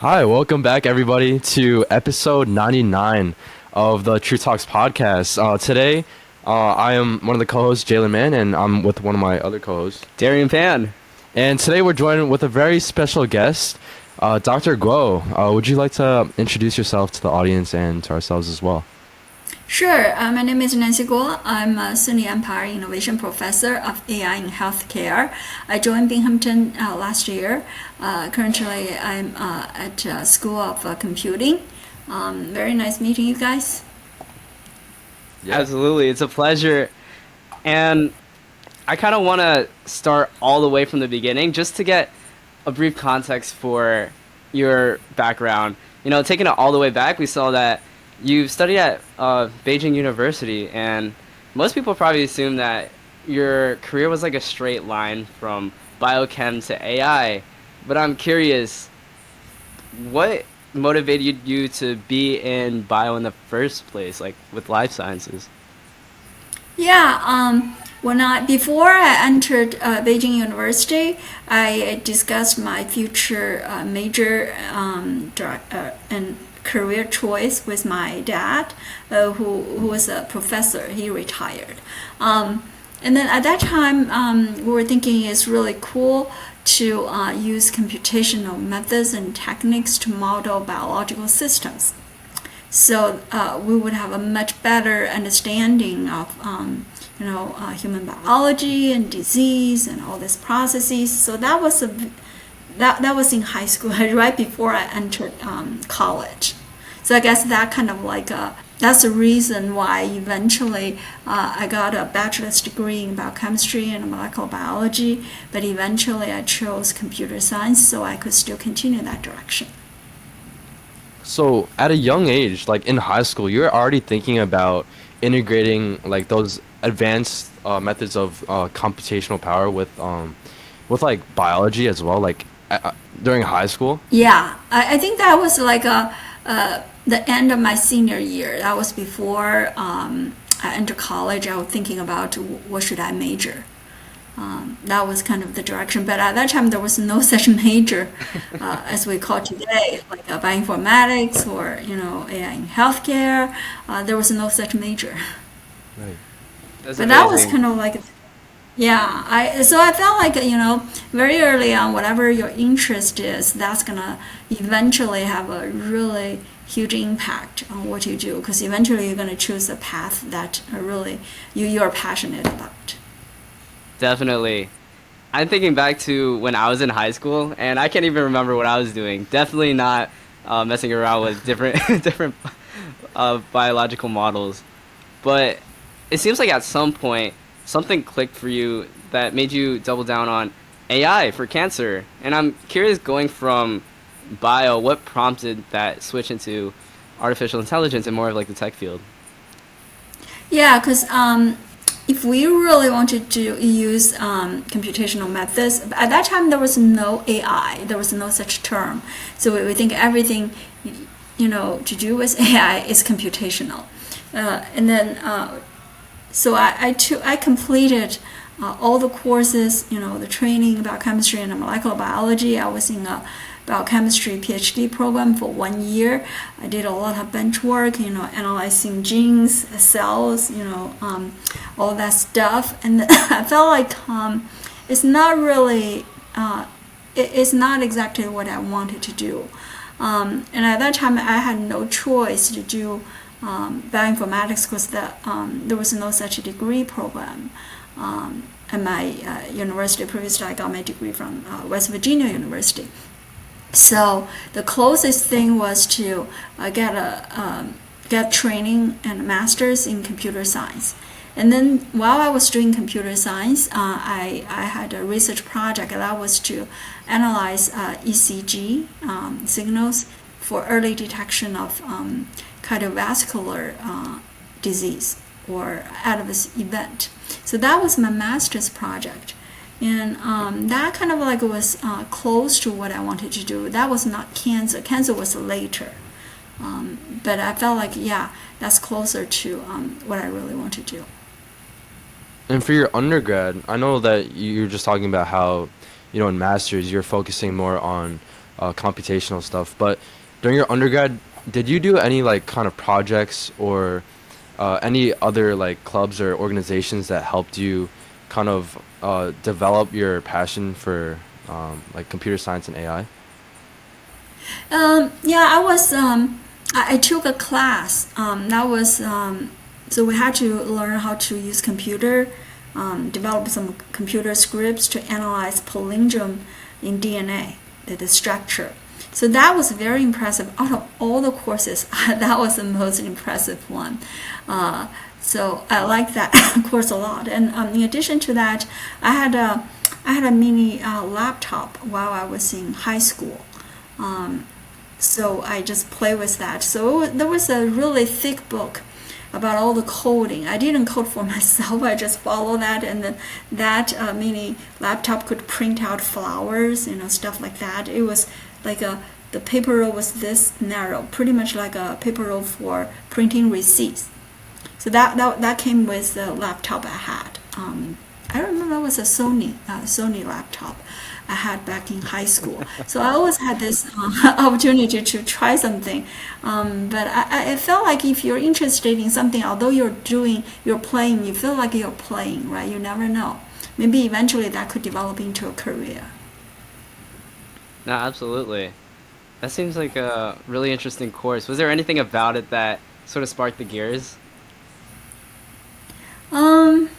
Hi, welcome back, everybody, to episode 99 of the Truetalks podcast. Today, I am one of the co-hosts, Jaylin Man, and I'm with one of my other co-hosts. Darian Pan. And today, we're joined with a very special guest, Dr. Guo. Would you like to introduce yourself to the audience and to ourselves as well? Sure. My name is Nancy Guo. I'm a SUNY Empire Innovation Professor of AI in Healthcare. I joined Binghamton last year. Currently, I'm at School of Computing. Very nice meeting you guys. Yeah. Absolutely. It's a pleasure. And I kind of want to start all the way from the beginning just to get a brief context for your background. Taking it all the way back, we saw that you studied at Beijing University, and most people probably assume that your career was like a straight line from biochem to AI. But I'm curious, what motivated you to be in bio in the first place, like with life sciences? Yeah. Before I entered Beijing University, I discussed my future major and career choice with my dad, who was a professor. He retired. And then at that time, we were thinking it's really cool to use computational methods and techniques to model biological systems. So we would have a much better understanding of human biology and disease and all these processes. So that was in high school, right before I entered college. So I guess that kind of that's the reason why eventually I got a bachelor's degree in biochemistry and molecular biology, but eventually I chose computer science so I could still continue that direction. So, at a young age, like in high school, you're already thinking about integrating like those advanced methods of computational power with like biology as well, like during high school. Yeah, I think that was the end of my senior year. That was before I entered college. I was thinking about what should I major. That was kind of the direction. But at that time, there was no such major as we call today, like bioinformatics or AI in healthcare. There was no such major. Right. That's But that was amazing. kind of yeah. I felt like very early on, whatever your interest is, that's gonna eventually have a really huge impact on what you do. Because eventually you're gonna choose a path that really you're passionate about. Definitely. I'm thinking back to when I was in high school, and I can't even remember what I was doing. Definitely not messing around with different different biological models. But it seems like at some point something clicked for you that made you double down on AI for cancer. And I'm curious, going from bio, what prompted that switch into artificial intelligence and more of like the tech field? Yeah, because if we really wanted to use computational methods, at that time there was no AI, there was no such term. So we think everything, to do with AI is computational. And then, so I completed all the courses, the training about chemistry and molecular biology. I was in a biochemistry PhD program for 1 year. I did a lot of bench work, analyzing genes, cells, all that stuff. And I felt like it's not really, it's not exactly what I wanted to do. And at that time, I had no choice to do bioinformatics because there was no such degree program. At my university, previously I got my degree from West Virginia University. So the closest thing was to get training and a master's in computer science. And then while I was doing computer science, I had a research project that was to analyze ECG signals for early detection of cardiovascular disease or adverse event. So that was my master's project. And that kind of was close to what I wanted to do. That was not cancer. Cancer was later. But I felt like, yeah, that's closer to what I really want to do. And for your undergrad, I know that you're just talking about how, in masters, you're focusing more on computational stuff. But during your undergrad, did you do any like kind of projects or any other like clubs or organizations that helped you kind of develop your passion for like computer science and AI? Yeah, I took a class. That was so we had to learn how to use computer, develop some computer scripts to analyze palindrome in DNA, the structure. So that was very impressive. Out of all the courses, that was the most impressive one. So I like that course a lot. And in addition to that, I had a mini laptop while I was in high school. So I just play with that. So there was a really thick book about all the coding. I didn't code for myself. I just follow that, and then that mini laptop could print out flowers, stuff like that. It was like the paper roll was this narrow, pretty much like a paper roll for printing receipts. So that came with the laptop I had. I remember it was a Sony laptop I had back in high school. So I always had this opportunity to try something. But I felt like if you're interested in something, although you're playing, you feel like you're playing, right? You never know. Maybe eventually that could develop into a career. No, absolutely. That seems like a really interesting course. Was there anything about it that sort of sparked the gears? Um,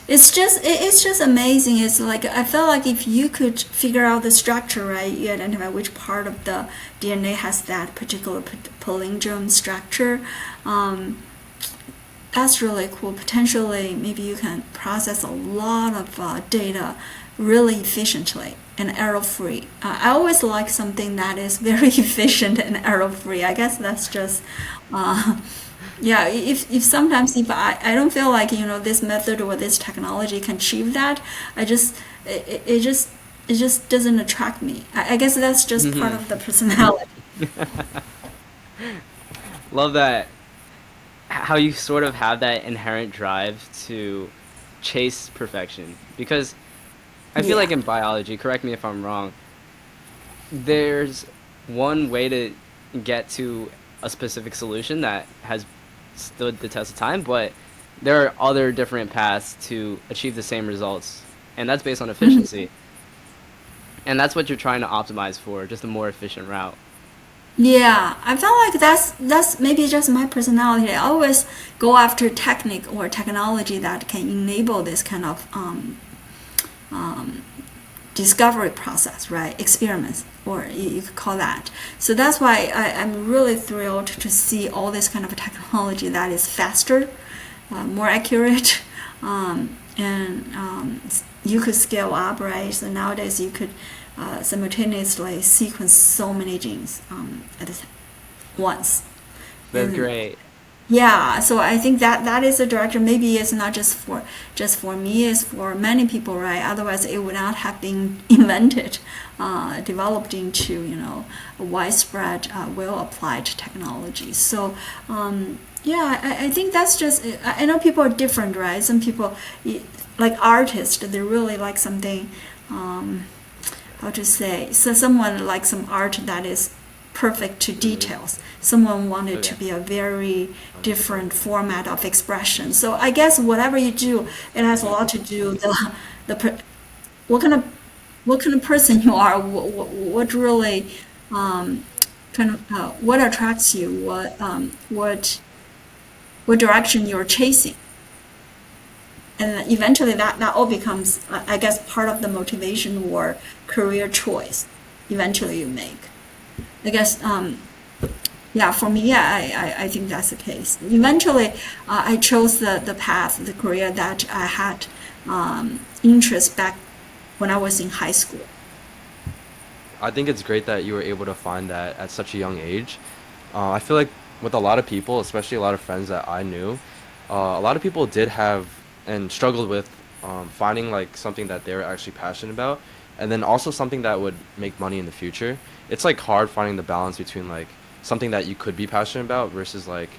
it's just amazing. It's like I felt like if you could figure out the structure, right, you identify which part of the DNA has that particular palindrome structure. Um, that's really cool. Potentially, maybe you can process a lot of data really efficiently and error-free. I always like something that is very efficient and error-free. I guess that's just uh, yeah, if sometimes if I don't feel like this method or this technology can achieve that, I just it just doesn't attract me. I guess that's just part Hmm. of the personality. Love that. How you sort of have that inherent drive to chase perfection. Because I feel Yeah. like in biology, correct me if I'm wrong, there's one way to get to a specific solution that has stood the test of time, but there are other different paths to achieve the same results, and that's based on efficiency. And that's what you're trying to optimize for, just a more efficient route. Yeah, I felt like that's maybe just my personality. I always go after technique or technology that can enable this kind of discovery process, right? Experiments, or you could call that. So that's why I'm really thrilled to see all this kind of technology that is faster, more accurate, and you could scale up, right? So nowadays you could simultaneously sequence so many genes once. That's And great. yeah, so I think that is a direction. Maybe it's not just for me, it's for many people, right? Otherwise, it would not have been invented, developed into a widespread, well applied technology. So yeah, I think that's just. I know people are different, right? Some people, like artists, they really like something. Um, how to say? So someone like some art that is perfect to Hmm. details. Someone wanted to Okay. be a very Understood. different format of expression. So I guess whatever you do, it has a lot to do the what kind of person you are, what really um, what attracts you, what direction you're chasing, and eventually that all becomes, I guess, part of the motivation or career choice. Eventually, you make. I guess yeah, for me, yeah, I think that's the case. Eventually, I chose the path, the career that I had interest back when I was in high school. I think it's great that you were able to find that at such a young age. I feel like with a lot of people, especially a lot of friends that I knew, a lot of people did have and struggled with finding like something that they were actually passionate about, and then also something that would make money in the future. It's like hard finding the balance between like something that you could be passionate about versus like,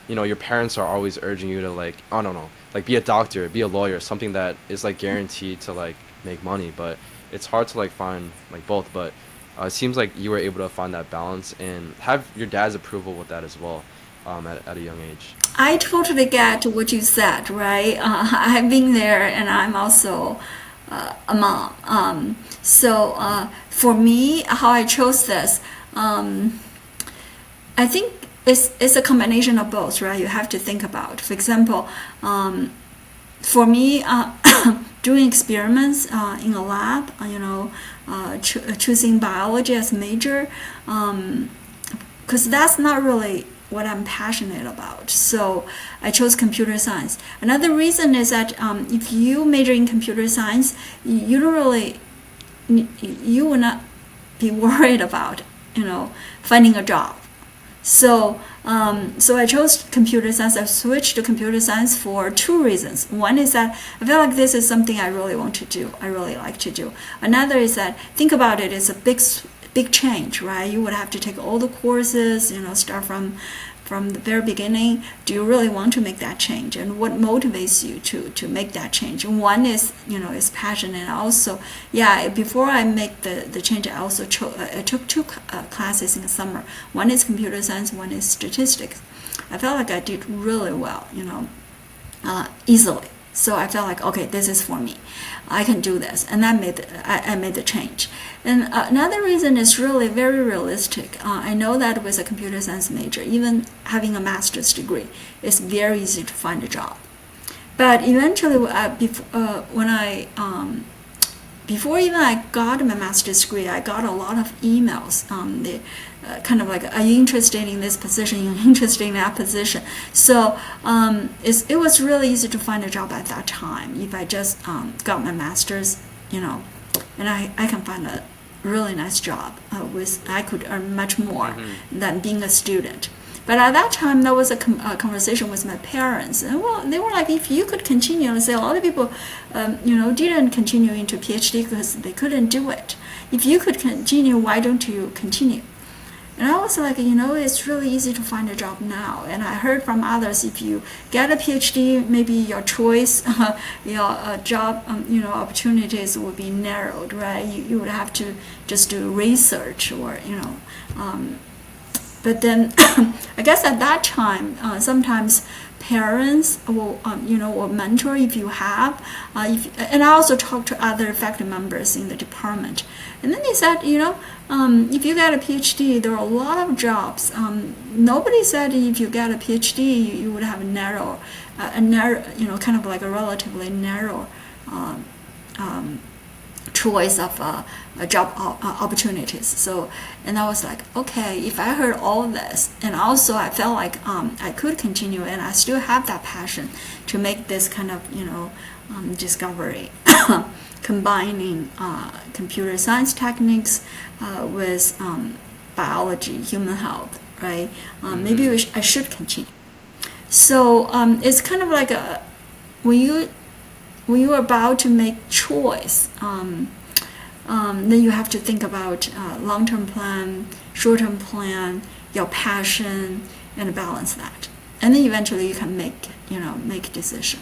your parents are always urging you to like, I don't know, like be a doctor, be a lawyer, something that is like guaranteed to like make money, but it's hard to like find like both. But It seems like you were able to find that balance and have your dad's approval with that as well, at a young age. I totally get what you said, right? I've been there, and I'm also a mom. For me, how I chose this, I think it's a combination of both, right? You have to think about. For example, for me, doing experiments in a lab, choosing biology as major, because that's not really what I'm passionate about. So I chose computer science. Another reason is that if you major in computer science, you don't really, you will not be worried about, finding a job. So I chose computer science. I switched to computer science for two reasons. One is that I feel like this is something I really want to do. I really like to do. Another is that, think about it, it's a big change, right? You would have to take all the courses, start from the very beginning. Do you really want to make that change? And what motivates you to make that change? And one is, is passion. And also, before I make the change, I also I took two classes in the summer. One is computer science, one is statistics. I felt like I did really well, easily. So I felt like, okay, this is for me. I can do this, and I made the change. And another reason is really very realistic. I know that with a computer science major, even having a master's degree, it's very easy to find a job. But eventually, before even I got my master's degree, I got a lot of emails. They kind of like, are you interested in this position? You're interested in that position. So it was really easy to find a job at that time. If I just got my master's, and I can find a really nice job I could earn much more than being a student. But at that time, there was a conversation with my parents, and they were like, if you could continue, and say a lot of people, didn't continue into PhD because they couldn't do it. If you could continue, why don't you continue? And I was like, it's really easy to find a job now. And I heard from others, if you get a PhD, maybe your choice, your job, opportunities will be narrowed, right? You would have to just do research or, but then, I guess at that time, sometimes parents will, will mentor if you have. And I also talked to other faculty members in the department. And then they said, if you get a PhD, there are a lot of jobs. Nobody said if you get a PhD, you would have a narrow, kind of like a relatively narrow choice of job opportunities. So, and I was like, okay, if I heard all this, and also I felt like I could continue, and I still have that passion to make this kind of discovery, combining computer science techniques with biology, human health, right? Maybe I should continue. So it's kind of like when you're about to make choice, then you have to think about long-term plan, short-term plan, your passion, and balance that. And then eventually you can make a decision.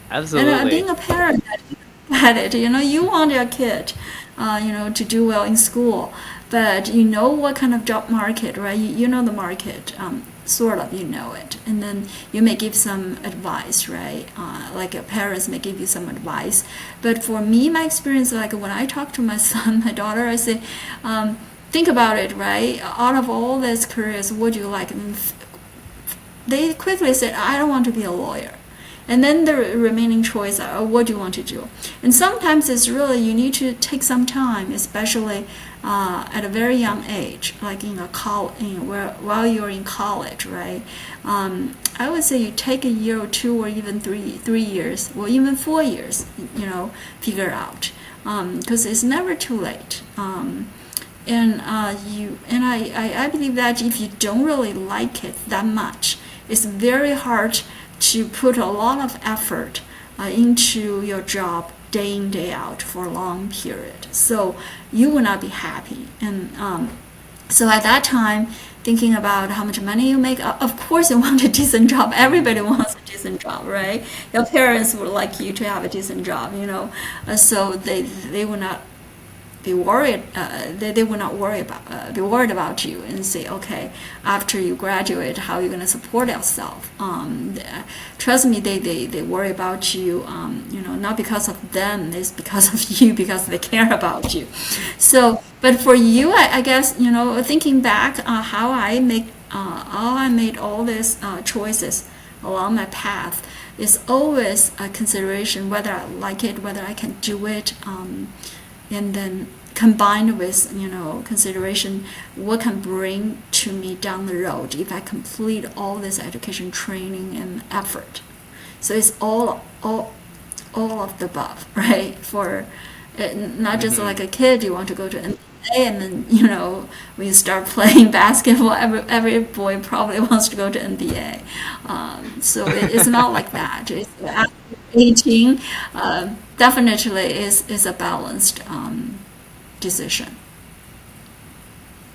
Absolutely. And being a parent at it, you want your kid, to do well in school, but you know what kind of job market, right? You know the market, sort of, you know it, and then you may give some advice, right? Like your parents may give you some advice. But for me, my experience, like when I talk to my son, my daughter, I say, think about it, right? Out of all these careers, what do you like? And they quickly said, I don't want to be a lawyer. And then the remaining choice are, what do you want to do? And sometimes it's really, you need to take some time, especially at a very young age, like while you're in college, right? I would say you take a year or two, or even 3 years, or even 4 years, figure out, because it's never too late. I believe that if you don't really like it that much, it's very hard to put a lot of effort into your job day in, day out for a long period. So you will not be happy. And so at that time, thinking about how much money you make, of course you want a decent job. Everybody wants a decent job, right? Your parents would like you to have a decent job, so they will not be worried. They will not be worried about you and say, okay, after you graduate, how are you going to support yourself? Trust me, they worry about you. Not because of them, it's because of you, because they care about you. So, but for you, I guess thinking back, how I made all these choices along my path is always a consideration whether I like it, whether I can do it, and then combined with consideration what can bring to me down the road if I complete all this education, training, and effort. So it's all of the above, right? For not just like a kid, you want to go to NBA, and then when you start playing basketball, every boy probably wants to go to NBA. So it's not like that. It's after 18, definitely is a balanced decision.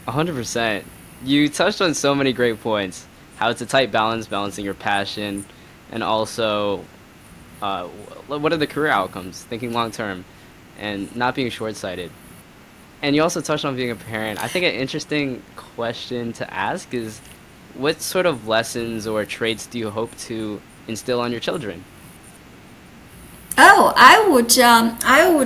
100%. You touched on so many great points. How it's a tight balance, balancing your passion, and also what are the career outcomes, thinking long term, and not being short sighted. And you also touched on being a parent. I think an interesting question to ask is, what sort of lessons or traits do you hope to instill on your children? Oh, I would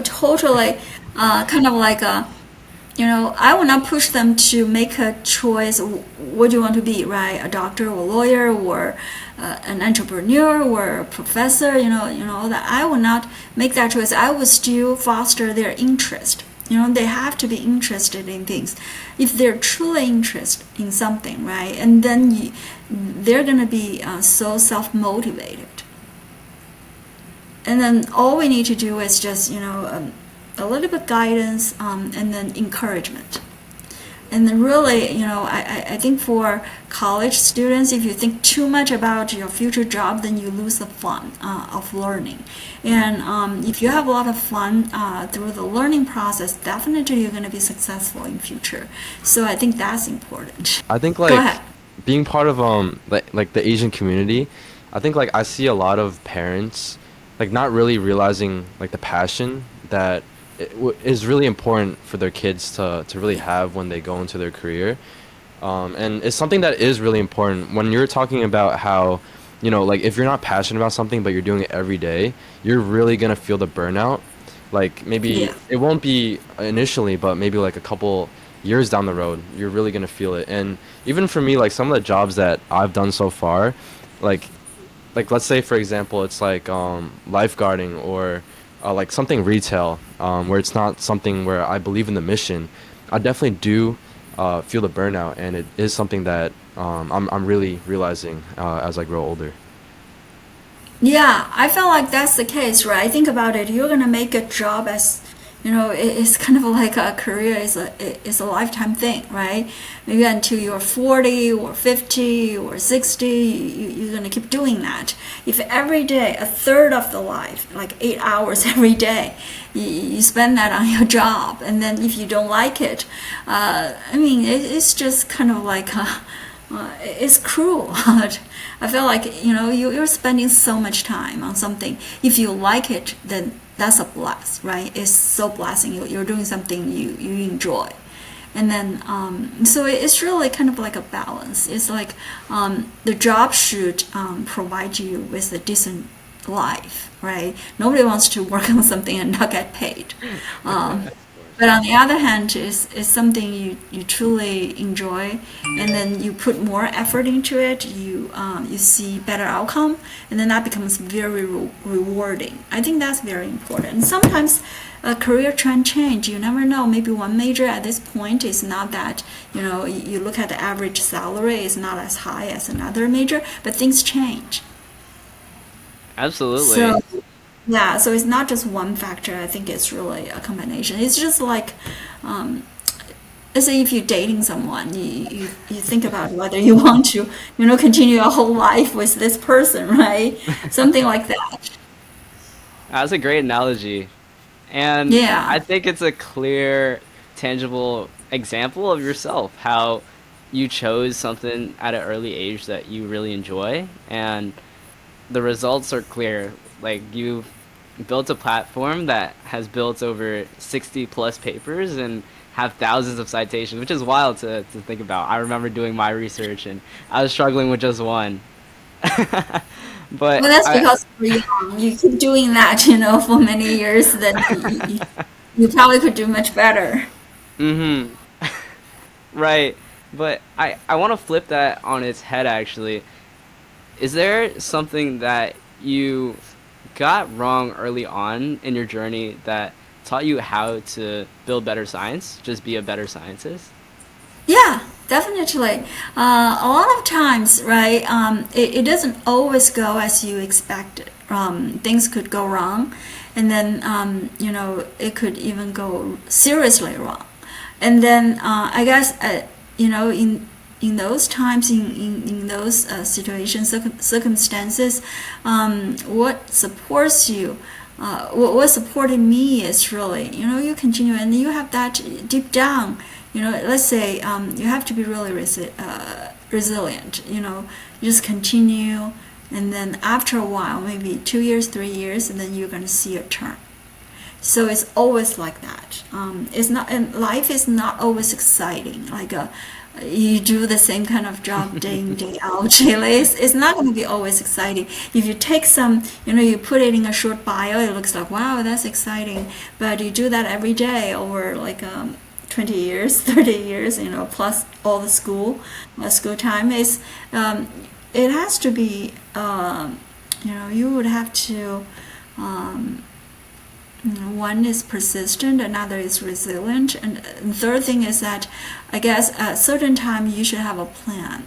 totally, kind of like I would not push them to make a choice. What do you want to be, right? A doctor or lawyer or an entrepreneur or a professor, that I would not make that choice. I would still foster their interest. They have to be interested in things. If they're truly interested in something, right? And then they're going to be so self-motivated. And then all we need to do is just, a little bit guidance, and then encouragement. And then really, I think for college students, if you think too much about your future job, then you lose the fun of learning. And if you have a lot of fun through the learning process, definitely you're going to be successful in future. So I think that's important. I think Go like ahead. being part of like the Asian community, I think like I see a lot of parents like not really realizing like the passion that is really important for their kids to really have when they go into their career. And it's something that is really important when you're talking about how, like if you're not passionate about something but you're doing it every day, you're really gonna feel the burnout. Like maybe Yeah. it won't be initially, but maybe like a couple years down the road, you're really gonna feel it. And even for me, like some of the jobs that I've done so far, like let's say for example it's like lifeguarding or like something retail, where it's not something where I believe in the mission, I definitely do feel the burnout, and it is something that I'm really realizing as I grow older. Yeah, I feel like that's the case, right? Think about it. You're gonna make a job as, it's kind of like a career is a lifetime thing, right? Maybe until you're 40 or 50 or 60, you're gonna keep doing that. If every day, a third of the life, like 8 hours every day, you spend that on your job, and then if you don't like it, it's just kind of like it's cruel. I feel like you're spending so much time on something. If you like it, then that's a bless, right? It's so blessing. You're doing something you enjoy, and then so it's really kind of like a balance. It's like the job should provide you with a decent life, right? Nobody wants to work on something and not get paid. But on the other hand, it's something you truly enjoy, and then you put more effort into it. You see better outcome, and then that becomes very rewarding. I think that's very important. And sometimes a career trend change. You never know. Maybe one major at this point is not that. You look at the average salary is not as high as another major, but things change. Absolutely. So yeah, so it's not just one factor. I think it's really a combination. It's just like, let's say if you're dating someone, you think about whether you want to, continue your whole life with this person, right? Something like that. That's a great analogy. And Yeah. I think it's a clear, tangible example of yourself, how you chose something at an early age that you really enjoy, and the results are clear. Like, you've built a platform that has built over 60 plus papers and have thousands of citations, which is wild to think about. I remember doing my research and I was struggling with just one. But Well, that's I, because you're young. You keep doing that, for many years, then you probably could do much better. mm-hmm, right. But I want to flip that on its head actually. Is there something that you got wrong early on in your journey that taught you how to build better science, just be a better scientist? Yeah, definitely. A lot of times, right, it doesn't always go as you expected. Things could go wrong, and then, it could even go seriously wrong. And then, I guess, in those times, in those situations, circumstances, what supports you, what supported me is really, you continue and you have that deep down, let's say you have to be really resilient, you just continue, and then after a while, maybe 2 years, 3 years, and then you're going to see a turn. So it's always like that. It's not, and life is not always exciting. Like you do the same kind of job day in day out. Really, it's not going to be always exciting. If you take some, you put it in a short bio, it looks like wow, that's exciting. But you do that every day over like 20 years, 30 years, plus all the school time is. It has to be. You would have to. One is persistent, another is resilient, and the third thing is that I guess at a certain time you should have a plan.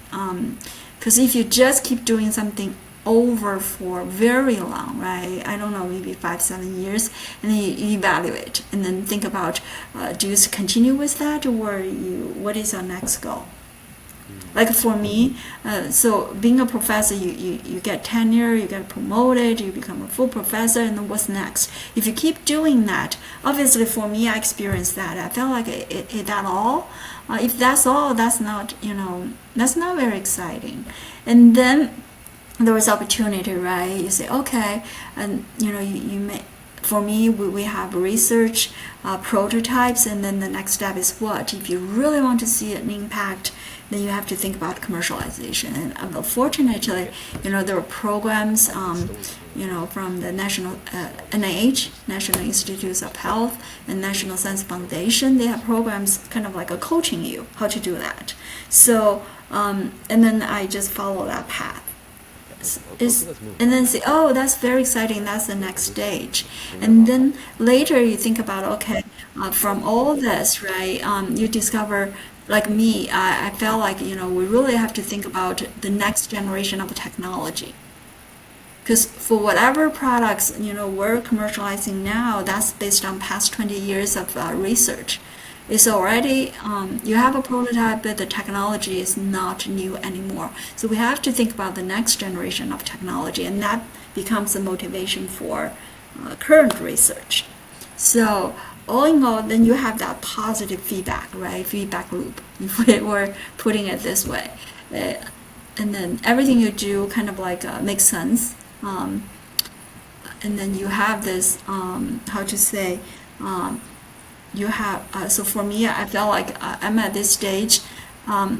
Because if you just keep doing something over for very long, right? I don't know, maybe 5, 7 years, and then you evaluate and then think about do you continue with that, or what is your next goal? Like for me, so being a professor, you get tenure, you get promoted, you become a full professor, and then what's next? If you keep doing that, obviously for me, I experienced that. I felt like that all. If that's all, that's not, that's not very exciting. And then there was opportunity, right? You say, okay, and you may. For me, we have research prototypes, and then the next step is what? If you really want to see an impact, then you have to think about commercialization. And unfortunately, there are programs, from the National NIH, National Institutes of Health, and National Science Foundation. They have programs kind of like a coaching you how to do that. So, and then I just follow that path. And then say, oh, that's very exciting, that's the next stage. And then later you think about, okay, from all this, right, you discover, like me, I felt like, we really have to think about the next generation of technology. Because for whatever products, we're commercializing now, that's based on past 20 years of research. It's already, you have a prototype, but the technology is not new anymore. So we have to think about the next generation of technology, and that becomes the motivation for current research. So all in all, then you have that positive feedback, right? Feedback loop, if we were putting it this way. And then everything you do kind of like makes sense. And then you have this, how to say, you have so for me I felt like I'm at this stage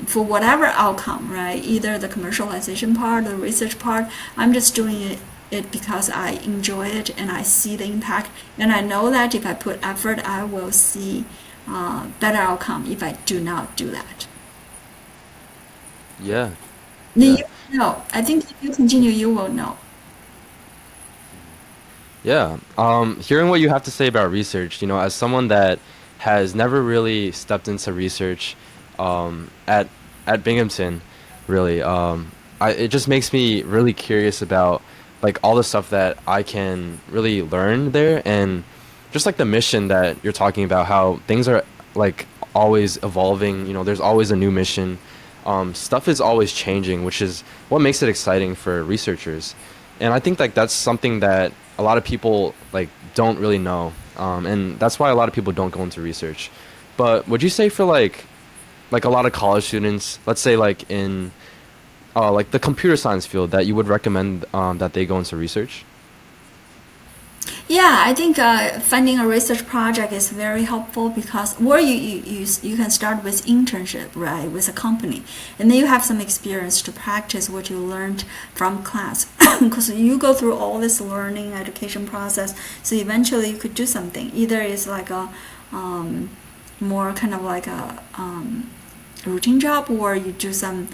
for whatever outcome, right, either the commercialization part, the research part, I'm just doing it because I enjoy it and I see the impact, and I know that if I put effort I will see better outcome if I do not do that. Yeah, Then yeah. you know, I think if you continue you will know. Yeah. Hearing what you have to say about research, as someone that has never really stepped into research, at Binghamton, really, it just makes me really curious about like all the stuff that I can really learn there, and just like the mission that you're talking about, how things are like always evolving. There's always a new mission. Stuff is always changing, which is what makes it exciting for researchers. And I think like that's something that a lot of people like don't really know, and that's why a lot of people don't go into research. But would you say for like a lot of college students, let's say like in like the computer science field, that you would recommend that they go into research? Yeah, I think funding a research project is very helpful because, or you can start with internship, right, with a company, and then you have some experience to practice what you learned from class. Because you go through all this learning education process, so eventually you could do something. Either it's like a more kind of like a routine job, or you do some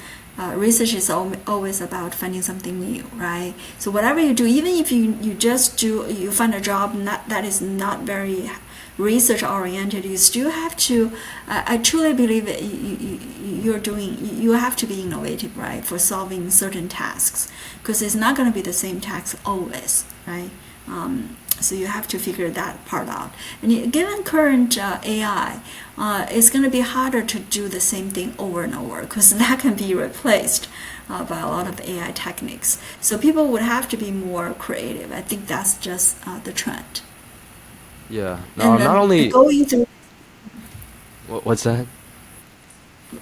research is always about finding something new, right? So whatever you do, even if you just you find a job that is not very research oriented, you still have to. I truly believe that you have to be innovative, right, for solving certain tasks, because it's not going to be the same task always, right? So you have to figure that part out. And given current AI, it's going to be harder to do the same thing over and over because that can be replaced by a lot of AI techniques. So people would have to be more creative. I think that's just the trend. Yeah. No, And not only going through what's that?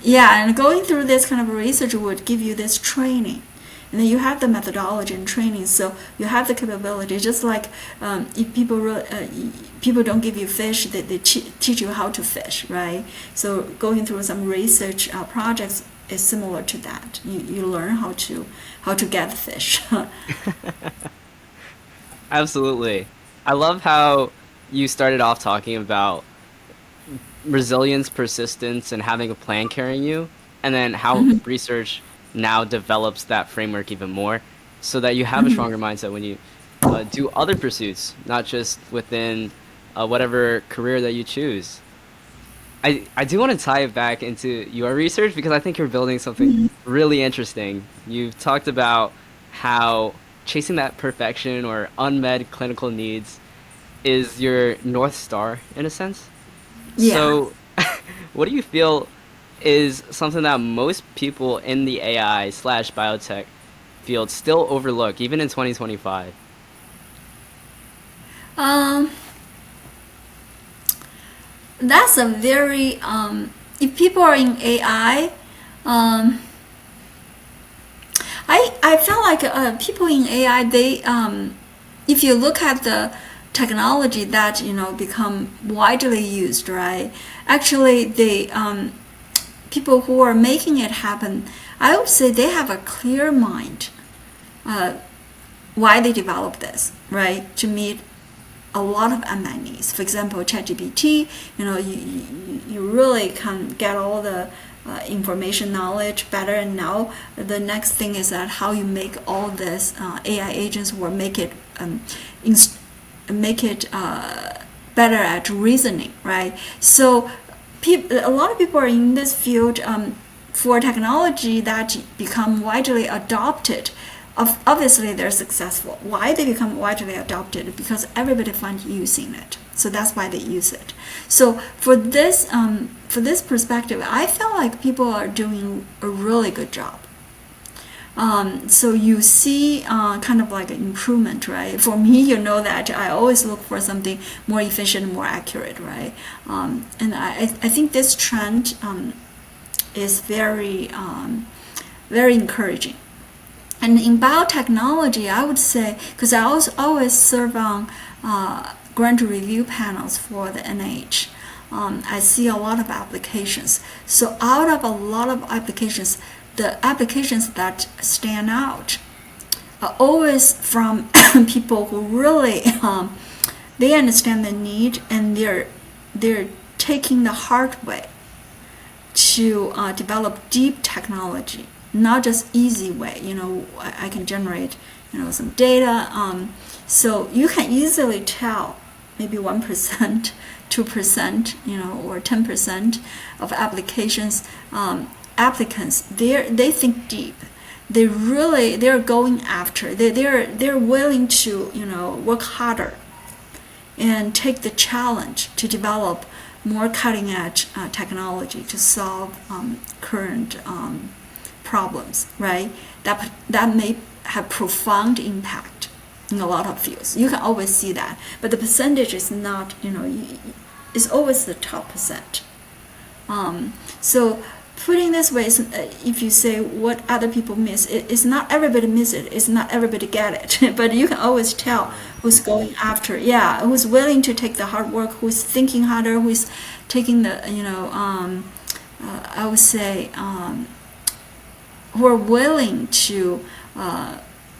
Yeah, and going through this kind of research would give you this training. And then you have the methodology and training, so you have the capability. Just like if people don't give you fish, they teach you how to fish, right? So going through some research projects is similar to that. You learn how to get the fish. Absolutely. I love how you started off talking about resilience, persistence, and having a plan carrying you, and then how research now develops that framework even more so that you have a stronger mindset when you do other pursuits, not just within whatever career that you choose. I do want to tie it back into your research because I think you're building something really interesting. You've talked about how chasing that perfection or unmet clinical needs is your North Star in a sense. Yeah. So, what do you feel is something that most people in the AI slash biotech field still overlook, even in 2025? Um, that's a very if people are in AI, I feel like people in AI if you look at the technology that become widely used, right? Actually, people who are making it happen, I would say they have a clear mind why they developed this, right? To meet a lot of unmet needs. For example, ChatGPT, you really can get all the information knowledge better, and now the next thing is that how you make all this AI agents or make it better at reasoning, right? So a lot of people are in this field for technology that become widely adopted. Obviously, they're successful. Why they become widely adopted? Because everybody finds using it. So that's why they use it. So for this perspective, I feel like people are doing a really good job. So you see kind of like an improvement, right? For me, you know that I always look for something more efficient, more accurate, right? And I think this trend is very, very encouraging. And in biotechnology, I would say, because I always serve on grant review panels for the NIH, I see a lot of applications. So out of a lot of applications, the applications that stand out are always from people who really they understand the need, and they're taking the hard way to develop deep technology, not just easy way. I can generate some data. So you can easily tell maybe 1%, 2%, or 10% of applicants, they think deep. They're going after. They're willing to work harder and take the challenge to develop more cutting edge technology to solve current problems. Right? That may have profound impact in a lot of fields. You can always see that, but the percentage is not. It's always the top percent. So putting this way, if you say what other people miss, it's not everybody miss it. It's not everybody get it. But you can always tell who's going after. Yeah, who's willing to take the hard work, who's thinking harder, who's taking the, I would say, who are willing to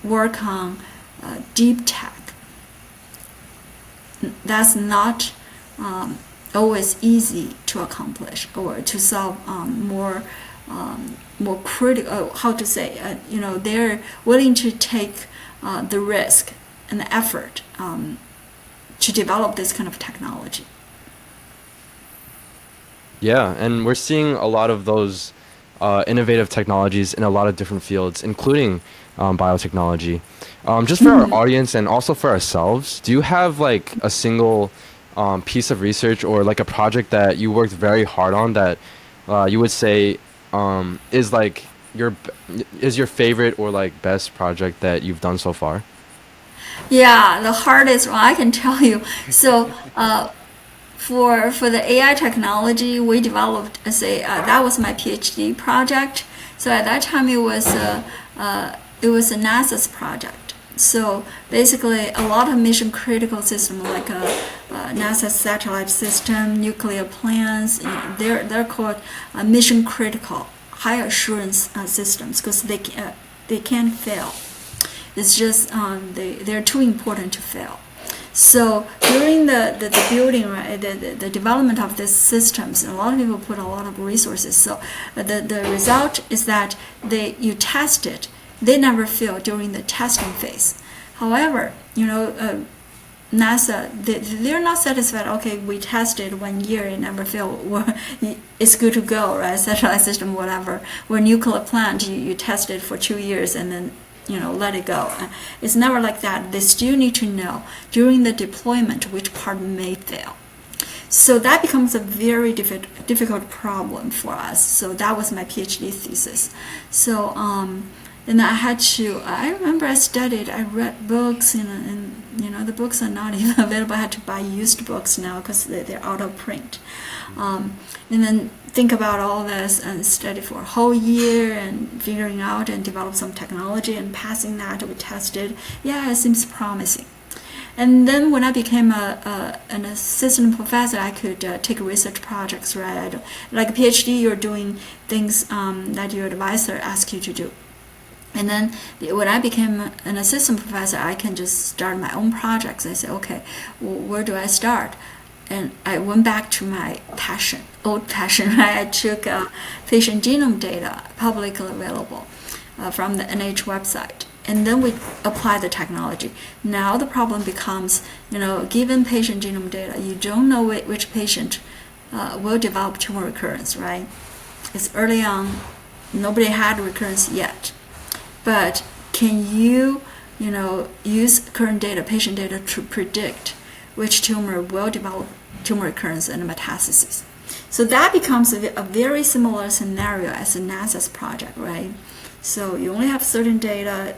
work on deep tech. That's not always easy to accomplish or to solve more critical. How to say? They're willing to take the risk and the effort to develop this kind of technology. Yeah, and we're seeing a lot of those innovative technologies in a lot of different fields, including biotechnology. Just for our audience and also for ourselves, do you have like a single piece of research or like a project that you worked very hard on that you would say is like your favorite or like best project that you've done so far? Yeah, the hardest one I can tell you. So for the AI technology, we developed, that was my PhD project. So at that time, it was a NASA's project. So basically, a lot of mission critical systems like NASA satellite system, nuclear plants, they're called mission critical, high assurance systems because they can't fail. It's just they're too important to fail. So during the building, right, the development of these systems, a lot of people put a lot of resources. So the result is that you test it. They never fail during the testing phase. However, NASA, they're not satisfied. Okay, we tested 1 year, it never failed. It's good to go, right? Satellite system, whatever. Or nuclear plant, you test it for 2 years and then let it go. It's never like that. They still need to know during the deployment which part may fail. So that becomes a very difficult problem for us. So that was my PhD thesis. So and I remember I read books and the books are not even available. I had to buy used books now because they're out of print. And then think about all this and study for a whole year and figuring out and develop some technology and passing that, we tested. Yeah, it seems promising. And then when I became an assistant professor, I could take research projects, right? Like a PhD, you're doing things that your advisor asks you to do. And then when I became an assistant professor, I can just start my own projects. I said, okay, well, where do I start? And I went back to my old passion, right? I took patient genome data, publicly available from the NIH website. And then we apply the technology. Now the problem becomes, given patient genome data, you don't know which patient will develop tumor recurrence, right? It's early on. Nobody had recurrence yet. But can you, use current data, patient data, to predict which tumor will develop tumor recurrence and metastasis? So that becomes a very similar scenario as a NASA's project, right? So you only have certain data.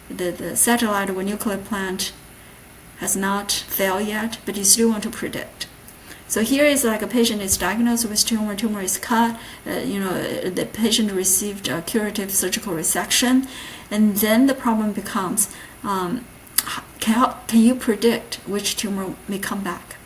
The satellite or nuclear plant has not failed yet, but you still want to predict. So here is like a patient is diagnosed with tumor is cut, the patient received a curative surgical resection, and then the problem becomes, can you predict which tumor may come back?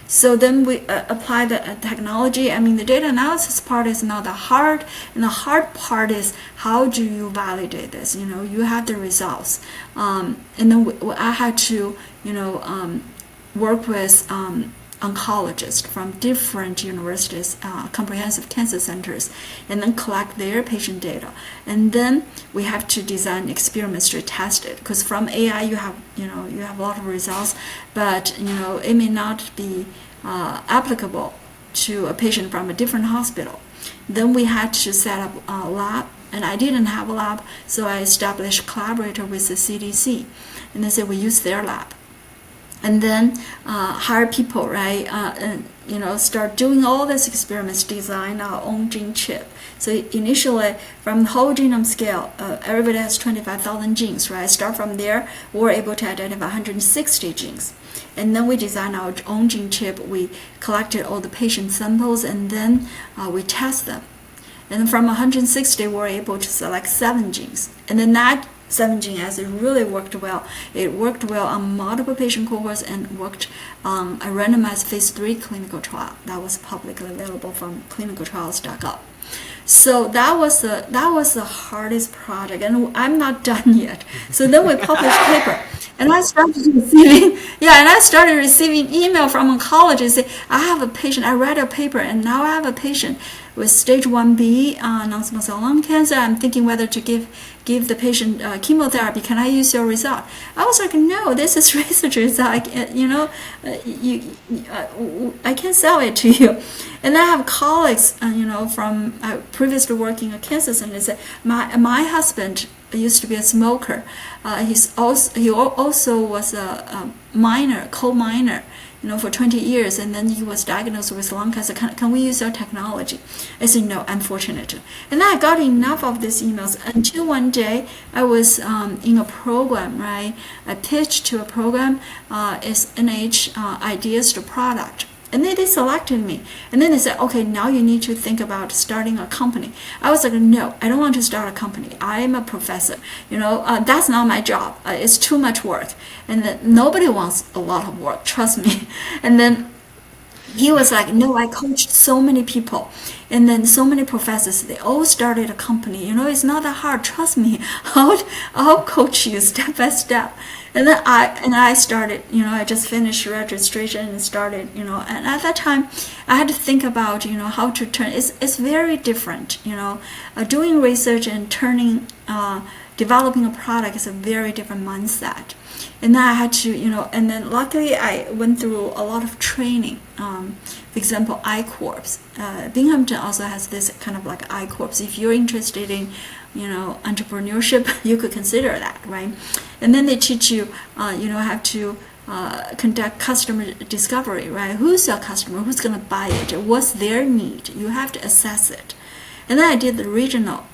So then we apply the technology. I mean, the data analysis part is not that hard, and the hard part is how do you validate this? You have the results, and then I had to, work with oncologists from different universities, comprehensive cancer centers, and then collect their patient data. And then we have to design experiments to test it. Because from AI, you have a lot of results, but it may not be applicable to a patient from a different hospital. Then we had to set up a lab, and I didn't have a lab, so I established a collaborator with the CDC, and they said we use their lab. And then hire people, right? start doing all these experiments, design our own gene chip. So initially, from the whole genome scale, everybody has 25,000 genes, right? Start from there, we're able to identify 160 genes. And then we designed our own gene chip. We collected all the patient samples, and then we test them. And from 160, we're able to select 7 genes. And then that 7 gene as it really worked well. It worked well on multiple patient cohorts and worked on a randomized phase 3 clinical trial that was publicly available from clinicaltrials.gov. So that was the hardest project, and I'm not done yet. So then we published a paper, and I started receiving email from oncologists saying, I have a patient. I read a paper, and now I have a patient with stage 1B non-small cell lung cancer. I'm thinking whether to give the patient chemotherapy. Can I use your result? I was like, no, this is research result. I can't sell it to you. And I have colleagues, from previously working at cancer center. They say, my husband used to be a smoker. He also was a coal miner, for 20 years, and then he was diagnosed with lung cancer. Can we use your technology? I said, no, unfortunately. And I got enough of these emails until one day I was in a program, right? I pitched to a program, it's NH Ideas to Product. And then they selected me. And then they said, okay, now you need to think about starting a company. I was like, no, I don't want to start a company. I am a professor. That's not my job. It's too much work. And then nobody wants a lot of work, trust me. And then he was like, no, I coached so many people. And then so many professors, they all started a company. It's not that hard, trust me. I'll coach you step by step. And then I started, I just finished registration and started, and at that time I had to think about, how to turn, it's very different, doing research and developing a product is a very different mindset. And then I had to, and then luckily I went through a lot of training. For example, I-Corps. Binghamton also has this kind of like I-Corps. If you're interested in, entrepreneurship, you could consider that, right? And then they teach you, have to conduct customer discovery, right? Who's your customer? Who's going to buy it? What's their need? You have to assess it. And then I did the regional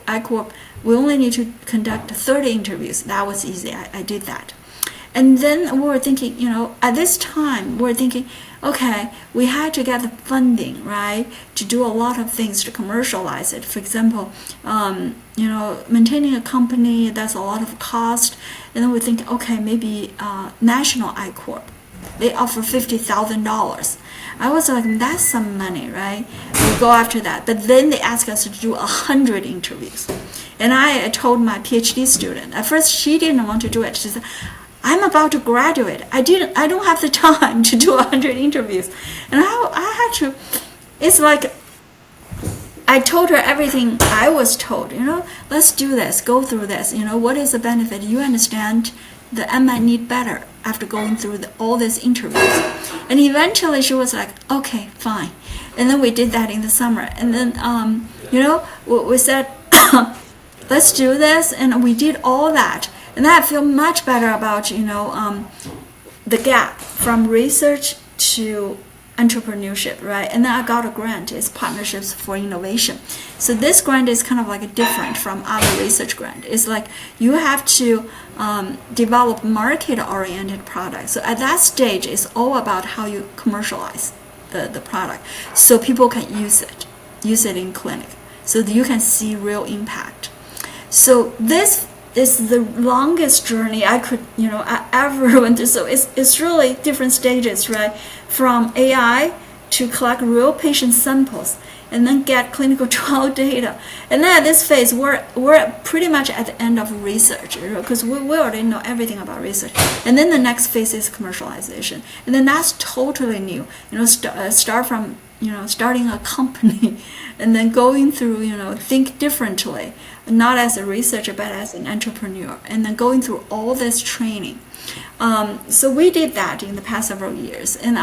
I-Corp. We only need to conduct 30 interviews. That was easy. I did that. And then we were thinking, at this time, we were thinking, okay, we had to get the funding, right, to do a lot of things to commercialize it. For example, maintaining a company, that's a lot of cost. And then we think, okay, maybe National I-Corp. They offer $50,000. I was like, that's some money, right? We go after that. But then they ask us to do 100 interviews. And I told my PhD student, at first she didn't want to do it. She said, I'm about to graduate. I don't have the time to do 100 interviews. And I had to, it's like, I told her everything I was told, let's do this, go through this, what is the benefit? You understand the unmet need better after going through all these interviews. And eventually she was like, okay, fine. And then we did that in the summer. And then, we said, let's do this. And we did all that. And I feel much better about, the gap from research to entrepreneurship, right? And then I got a grant. It's Partnerships for Innovation. So this grant is kind of like different from other research grant. It's like you have to develop market-oriented products. So at that stage, it's all about how you commercialize the product, so people can use it in clinic, so that you can see real impact. So this is the longest journey I could, I ever went through. So it's really different stages, right? From AI to collect real patient samples and then get clinical trial data. And then at this phase, we're pretty much at the end of research, because we already know everything about research. And then the next phase is commercialization. And then that's totally new. Start from, starting a company and then going through, think differently, not as a researcher, but as an entrepreneur, and then going through all this training. So we did that in the past several years, and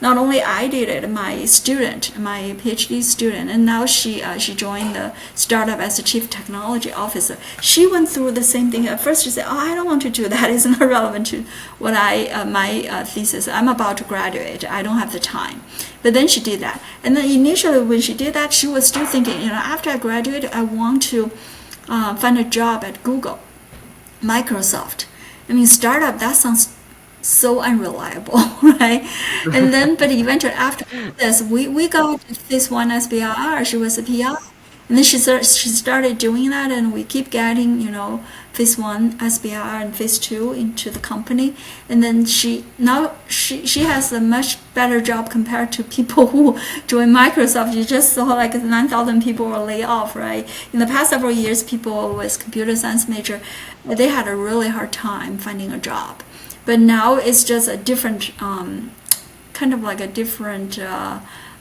not only I did it, my student, my PhD student, and now she joined the startup as a chief technology officer. She went through the same thing. At first, she said, "Oh, I don't want to do that. It's not relevant to what my thesis. I'm about to graduate. I don't have the time." But then she did that, and then initially when she did that, she was still thinking, after I graduate, I want to find a job at Google, Microsoft. I mean, startup, that sounds so unreliable, right? And then, but eventually after this, we got this one SBIR. She was a PR. And then she started doing that, and we keep getting, phase 1 SBIR and phase 2 into the company. And then she has a much better job compared to people who joined Microsoft. You just saw like 9,000 people were laid off, right? In the past several years, people with computer science major, they had a really hard time finding a job. But now it's just a different, kind of like a different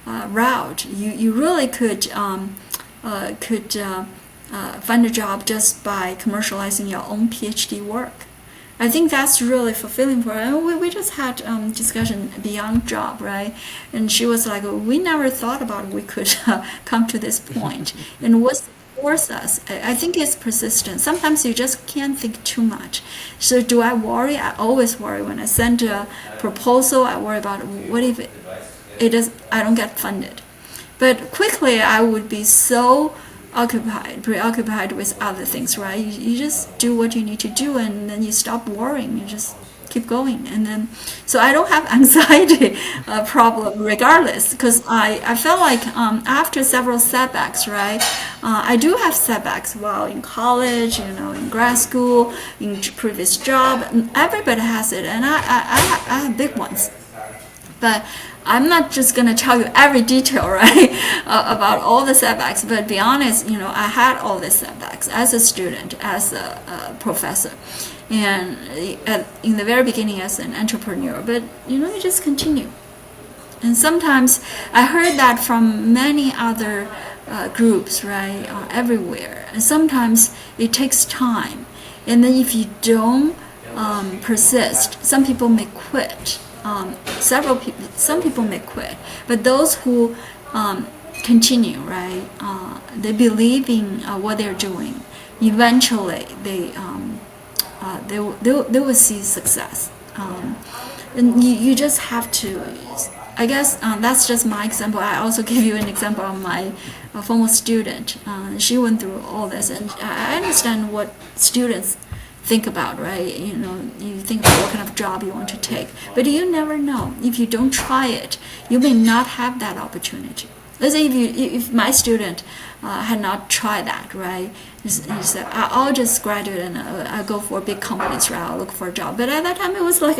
route. You really could find a job just by commercializing your own PhD work. I think that's really fulfilling for her. We just had discussion beyond job, right? And she was like, we never thought about we could come to this point. And what forced us, I think it's persistence. Sometimes you just can't think too much. So do I worry? I always worry when I send a proposal. I worry about what if I don't get funded. But quickly, I would be so preoccupied with other things, right? You just do what you need to do, and then you stop worrying. You just keep going. And then, so I don't have anxiety problem regardless, because I felt like after several setbacks, right? I do have setbacks while in college, in grad school, in previous job. Everybody has it, and I have big ones. But I'm not just going to tell you every detail, right, about all the setbacks. But be honest, I had all these setbacks as a student, as a professor, and in the very beginning as an entrepreneur. But, you just continue. And sometimes I heard that from many other groups, right, everywhere. And sometimes it takes time. And then if you don't persist, some people may quit. Some people may quit, but those who continue, right? They believe in what they're doing. Eventually, they will see success. And you just have to. I guess that's just my example. I also give you an example of my former student. She went through all this, and I understand what students think about, right? You think about what kind of job you want to take, but you never know. If you don't try it, you may not have that opportunity. Let's say if my student had not tried that, right? He said, I'll just graduate and I'll go for big companies, right? I'll look for a job. But at that time, it was like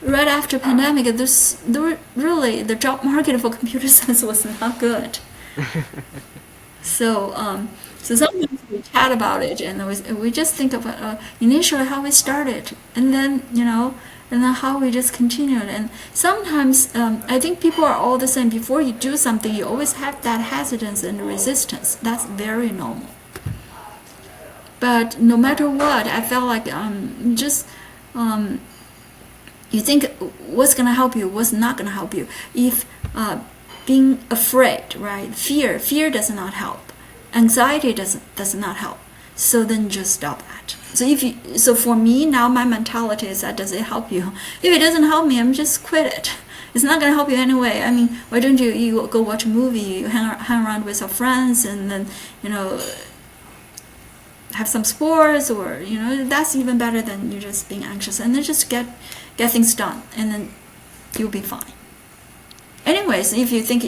right after pandemic. The job market for computer science was not good. So sometimes we chat about it, and we just think about initially how we started, and then and then how we just continued. And sometimes I think people are all the same. Before you do something, you always have that hesitance and resistance. That's very normal. But no matter what, I felt like you think what's gonna help you, what's not gonna help you. If being afraid, right? Fear does not help. Anxiety does not help. So then just stop that. So for me now, my mentality is that, does it help you? If it doesn't help me, I'm just quit it. It's not gonna help you anyway. I mean, why don't you go watch a movie, you hang around with your friends, and then have some sports, or that's even better than you just being anxious. And then just get things done, and then you'll be fine. Anyways, if you think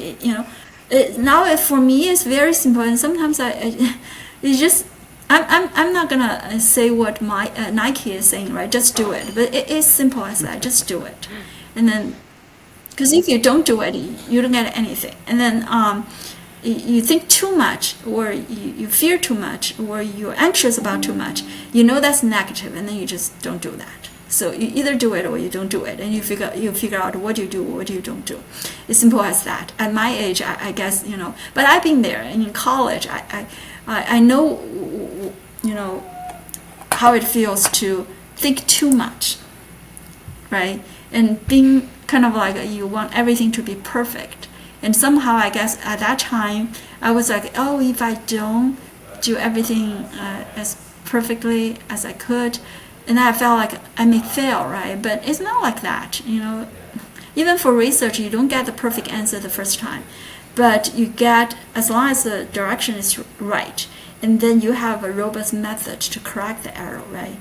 now for me it's very simple, and sometimes I'm not gonna say what my Nike is saying, right? Just do it. But it is simple as that. Just do it, and then because if you don't do it, you don't get anything. And then you think too much, or you fear too much, or you're anxious about too much. That's negative, and then you just don't do that. So you either do it or you don't do it, and you figure out what you do, what you don't do. It's simple as that. At my age, I guess but I've been there. And in college, I know how it feels to think too much, right? And being kind of like you want everything to be perfect. And somehow, I guess at that time, I was like, oh, if I don't do everything as perfectly as I could, and I felt like I may fail, right? But it's not like that, Even for research, you don't get the perfect answer the first time, but you get, as long as the direction is right, and then you have a robust method to correct the error, right?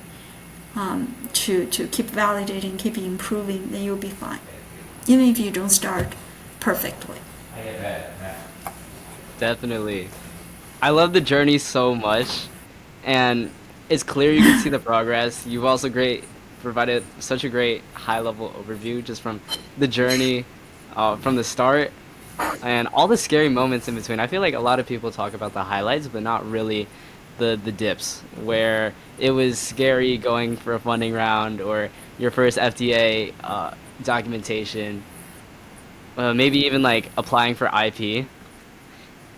To keep validating, keep improving, then you'll be fine, even if you don't start perfectly. Definitely. I love the journey so much, and it's clear you can see the progress. You've also provided such a great high-level overview just from the journey, from the start, and all the scary moments in between. I feel like a lot of people talk about the highlights, but not really the dips, where it was scary going for a funding round or your first FDA documentation, maybe even like applying for IP.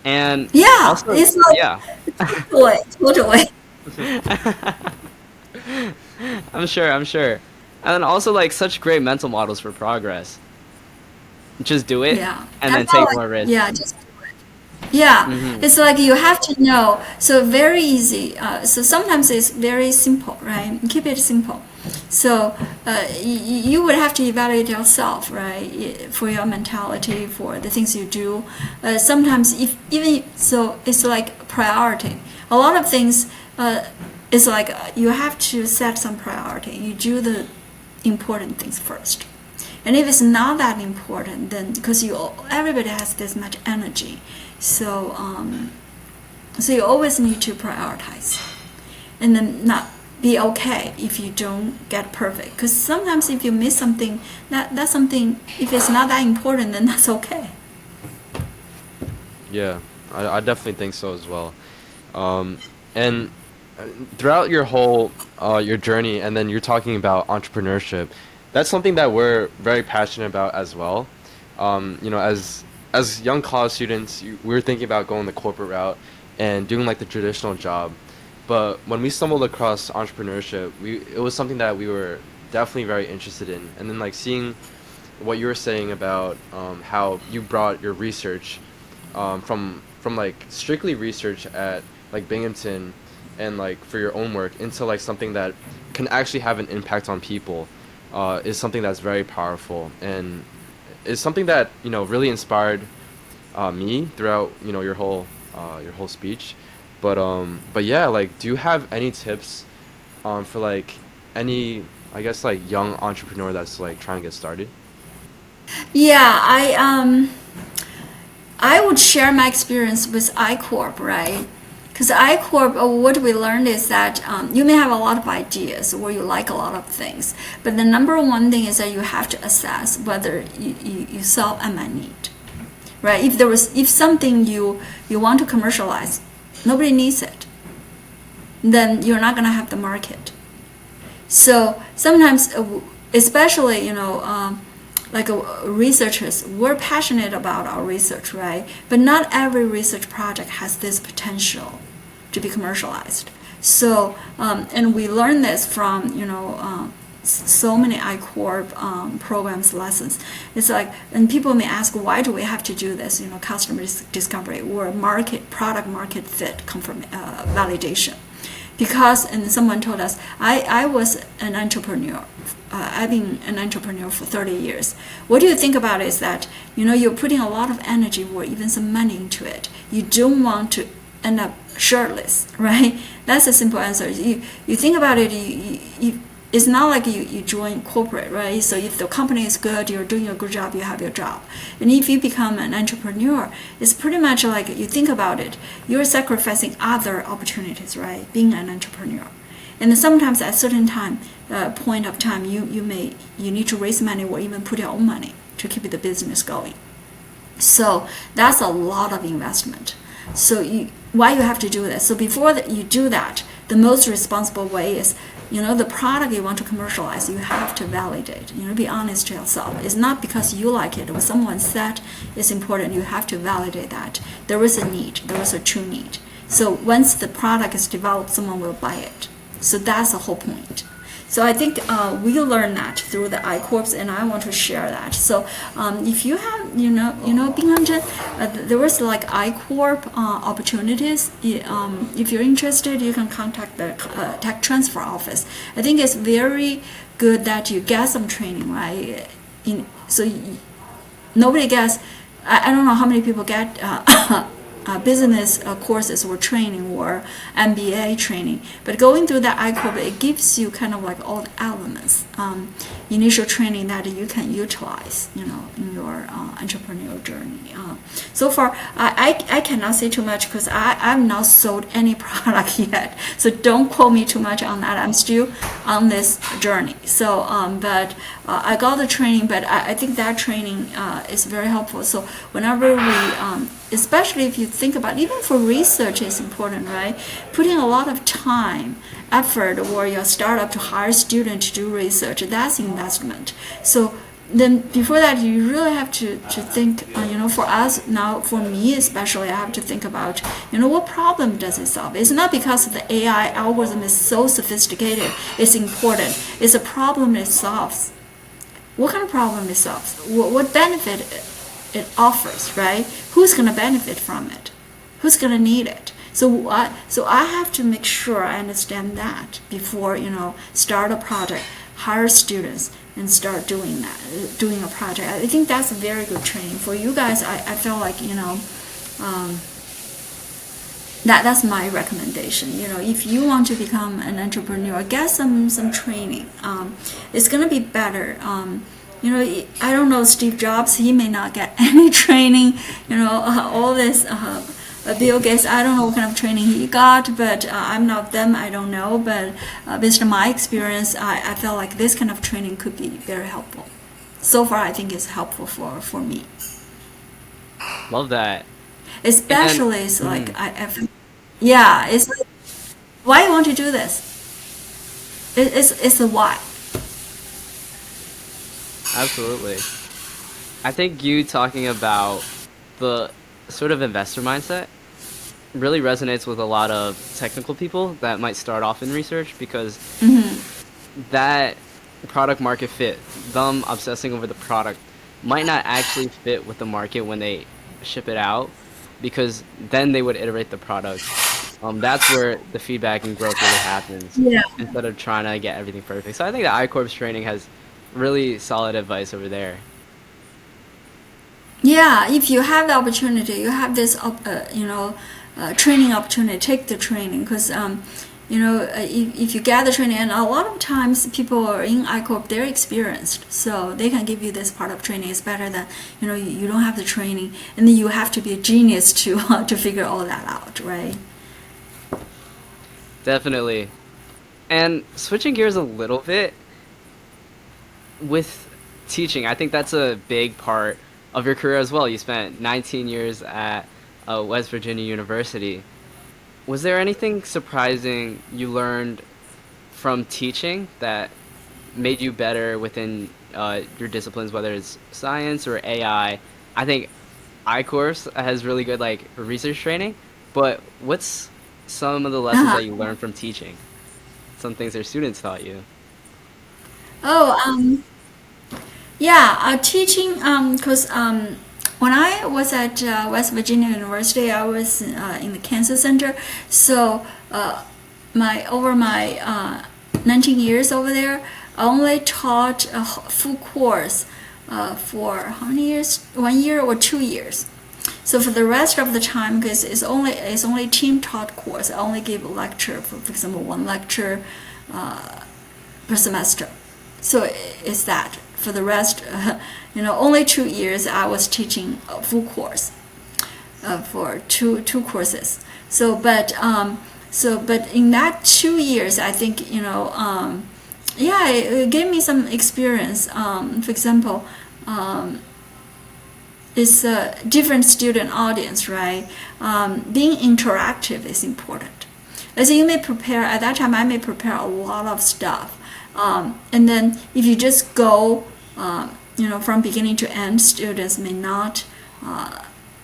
And Yeah, also, it's like yeah, totally. I'm sure. And then also like such great mental models for progress. Just do it Yeah, and I then felt take like more risks. yeah, just yeah. Hmm. It's like you have to know. So very easy. So sometimes it's very simple, right? Keep it simple. So you would have to evaluate yourself, right, for your mentality, for the things you do. Sometimes if even so, it's like priority. A lot of things. It's like you have to set some priority. You do the important things first. And if it's not that important, then because everybody has this much energy, so so you always need to prioritize, and then not be okay if you don't get perfect. Because sometimes if you miss something, that's something. If it's not that important, then that's okay. Yeah, I definitely think so as well. And throughout your whole your journey, and then you're talking about entrepreneurship, that's something that we're very passionate about as well. As young college students, we're thinking about going the corporate route and doing like the traditional job. But when we stumbled across entrepreneurship, it was something that we were definitely very interested in. And then like seeing what you were saying about how you brought your research from like strictly research at like Binghamton and like for your own work into like something that can actually have an impact on people is something that's very powerful, and is something that really inspired me throughout your whole speech. But yeah, like, do you have any tips for like any, I guess, like young entrepreneur that's like trying to get started? Yeah, I would share my experience with iCorp, right? Because iCorp, what we learned is that you may have a lot of ideas or you like a lot of things, but the number one thing is that you have to assess whether you solve unmet need, right? If something you want to commercialize, nobody needs it, then you're not gonna have the market. So sometimes, especially like researchers, we're passionate about our research, right? But not every research project has this potential to be commercialized. So, and we learn this from, so many iCorp programs lessons. It's like, and people may ask, why do we have to do this? Customer discovery or product market fit validation. Because, and someone told us, I was an entrepreneur. I've been an entrepreneur for 30 years. What do you think about it is that, you're putting a lot of energy or even some money into it. You don't want to end up shirtless, right? That's a simple answer. You think about it, it's not like you join corporate, right? So if the company is good, you're doing a good job, you have your job. And if you become an entrepreneur, it's pretty much like, you think about it, you're sacrificing other opportunities, right? Being an entrepreneur. And sometimes at a certain point of time, you need to raise money or even put your own money to keep the business going. So that's a lot of investment. So why you have to do that? So before you do that, the most responsible way is the product you want to commercialize, you have to validate. Be honest to yourself. It's not because you like it or someone said it's important. You have to validate that there is a need, there is a true need. So once the product is developed, someone will buy it. So that's the whole point. So I think we learned that through the I-Corps, and I want to share that. So if you have, Binghamton, there was like I-Corp opportunities. If you're interested, you can contact the tech transfer office. I think it's very good that you get some training, right? Nobody gets. I don't know how many people get business courses or training or MBA training, but going through that I-Corp, it gives you kind of like all the elements, initial training that you can utilize, in your entrepreneurial journey. So far, I cannot say too much because I've not sold any product yet, so don't quote me too much on that. I'm still on this journey. So, but I got the training, but I think that training is very helpful. So whenever we especially if you think about, even for research is important, right? Putting a lot of time, effort, or your startup to hire students to do research, that's investment. So then before that, you really have to think, for us now, for me especially, I have to think about, what problem does it solve? It's not because the AI algorithm is so sophisticated, it's important. It's a problem it solves. What kind of problem it solves? What benefit it offers, right? Who's going to benefit from it? Who's going to need it? So I have to make sure I understand that before, start a project, hire students, and start doing a project. I think that's a very good training for you guys. I feel like, that's my recommendation. If you want to become an entrepreneur, get some training. It's going to be better. I don't know, Steve Jobs, he may not get any training, all this, Bill Gates, I don't know what kind of training he got, but I'm not them, I don't know, but based on my experience, I feel like this kind of training could be very helpful. So far, I think it's helpful for me. Love that. Especially, it's like, it's like, why you want to do this? It's the why. Absolutely. I think you talking about the sort of investor mindset really resonates with a lot of technical people that might start off in research, because that product market fit, them obsessing over the product, might not actually fit with the market when they ship it out, because then they would iterate the product. That's where the feedback and growth really happens, instead of trying to get everything perfect. So I think that I-Corps training has really solid advice over there. Yeah, if you have the opportunity, you have this, training opportunity, take the training, because, if you get the training, and a lot of times people are in I-Corp, they're experienced, so they can give you this part of training. It's better than, you don't have the training, and then you have to be a genius to figure all that out, right? Definitely. And switching gears a little bit, with teaching, I think that's a big part of your career as well. You spent 19 years at West Virginia University. Was there anything surprising you learned from teaching that made you better within your disciplines, whether it's science or AI? I think I-Course has really good research training, but what's some of the lessons that you learned from teaching? Some things your students taught you. Teaching, because when I was at West Virginia University, I was in the Cancer Center. So over my 19 years over there, I only taught a full course for how many years? 1 year or 2 years. So for the rest of the time, because it's only team taught course, I only give a lecture, for example, one lecture per semester. So it's that. For the rest, only 2 years I was teaching a full course for two courses. But in that 2 years, I think it gave me some experience. For example, it's a different student audience, right? Being interactive is important. As you may prepare, at that time I may prepare a lot of stuff. And then if you just go, from beginning to end, students may not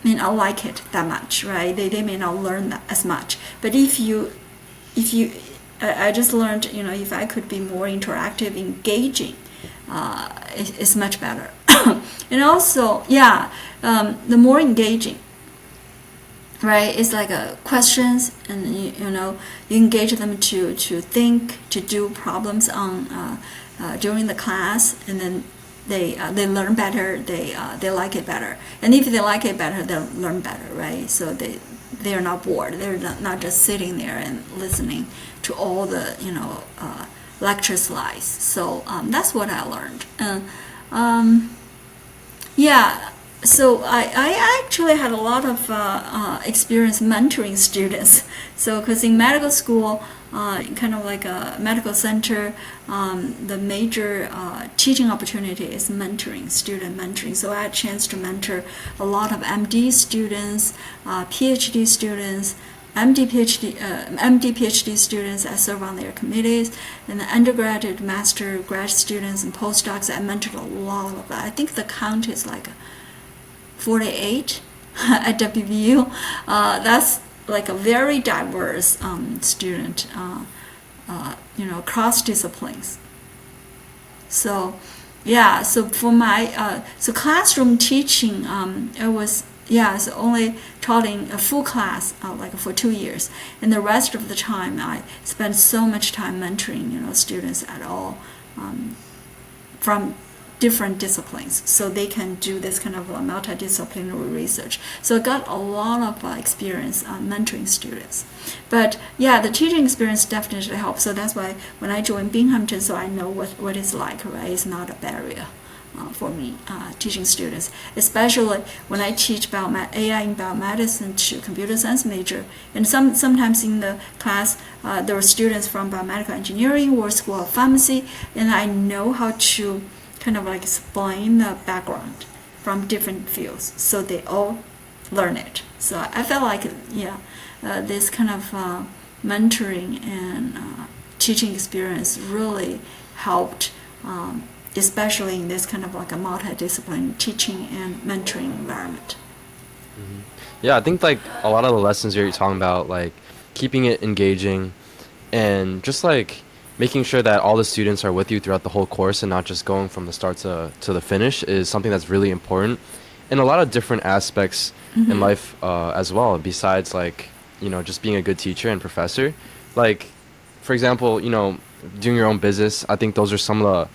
like it that much, right? They may not learn that as much. But if you, I just learned, if I could be more interactive, engaging, it's much better. And also, the more engaging, right? It's like questions, and you engage them to think, to do problems on during the class, and then they learn better. They like it better, and if they like it better, they'll learn better, right? So they are not bored. They're not just sitting there and listening to all the lecture slides. So that's what I learned. So I actually had a lot of experience mentoring students. So because in medical school, kind of like a medical center, the major teaching opportunity is mentoring, student mentoring. So I had a chance to mentor a lot of MD students, PhD students, MD, PhD students. I serve on their committees, and the undergraduate, master, grad students, and postdocs. I mentored a lot of that. I think the count is like 48 at WVU. That's like a very diverse student, cross disciplines. So, so for my so classroom teaching, it was so only taught in a full class, like for 2 years, and the rest of the time I spent so much time mentoring students at all from different disciplines, so they can do this kind of multidisciplinary research. So I got a lot of experience mentoring students. But the teaching experience definitely helps. So that's why when I joined Binghamton, so I know what it's like, right? It's not a barrier for me teaching students, especially when I teach AI in biomedicine to computer science major. And sometimes in the class, there are students from biomedical engineering or school of pharmacy, and I know how to kind of like explain the background from different fields, so they all learn it. So I felt like this kind of mentoring and teaching experience really helped, especially in this kind of like a multidisciplinary teaching and mentoring environment. Yeah, I think like a lot of the lessons you're talking about, like keeping it engaging and just like making sure that all the students are with you throughout the whole course and not just going from the start to the finish, is something that's really important in a lot of different aspects in life as well, besides like just being a good teacher and professor. Like for example, doing your own business, I think those are some of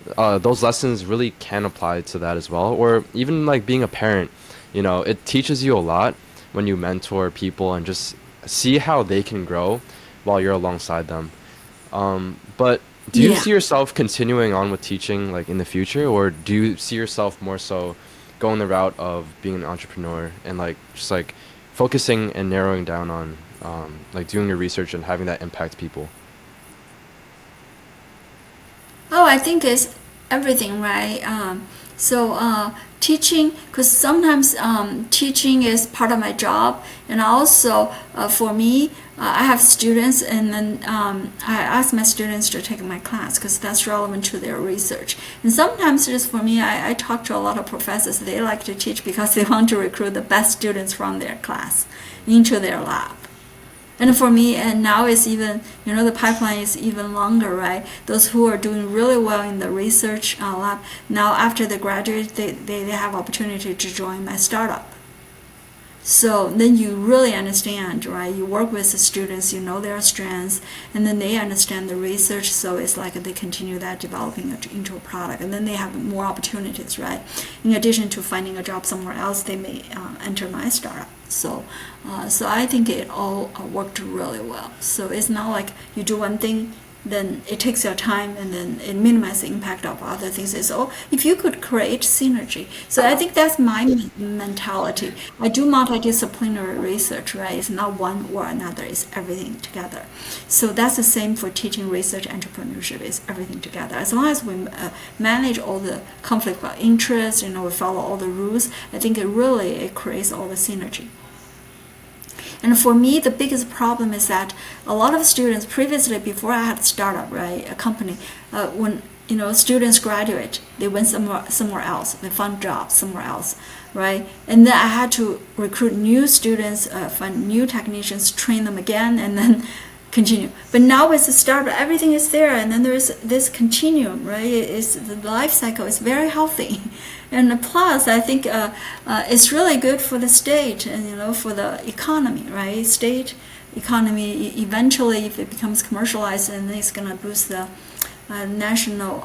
the those lessons really can apply to that as well. Or even like being a parent, it teaches you a lot when you mentor people and just see how they can grow while you're alongside them. But do you see yourself continuing on with teaching like in the future, or do you see yourself more so going the route of being an entrepreneur and like just like focusing and narrowing down on like doing your research and having that impact people? Oh, I think it's everything, right? Teaching, because sometimes teaching is part of my job, and also for me, I have students, and then I ask my students to take my class because that's relevant to their research. And sometimes just for me, I talk to a lot of professors. They like to teach because they want to recruit the best students from their class into their lab. And for me, and now it's even, the pipeline is even longer, right? Those who are doing really well in the research lab, now after they graduate, they have opportunity to join my startup. So then you really understand, right? You work with the students, you know their strengths, and then they understand the research, so it's like they continue that developing into a product, and then they have more opportunities, right? In addition to finding a job somewhere else, they may enter my startup. So I think it all worked really well. So it's not like you do one thing, then it takes your time, and then it minimizes the impact of other things. It's if you could create synergy. So I think that's my mentality. I do multidisciplinary research, right? It's not one or another, it's everything together. So that's the same for teaching, research, entrepreneurship, it's everything together. As long as we manage all the conflict of interest, we follow all the rules, I think it creates all the synergy. And for me, the biggest problem is that a lot of students previously, before I had a startup, right, a company, when students graduate, they went somewhere else, they found jobs somewhere else, right? And then I had to recruit new students, find new technicians, train them again, and then continue. But now with the startup, everything is there, and then there's this continuum, right? The life cycle is very healthy, and plus, I think it's really good for the state and for the economy, right? State economy eventually, if it becomes commercialized, and it's gonna boost the national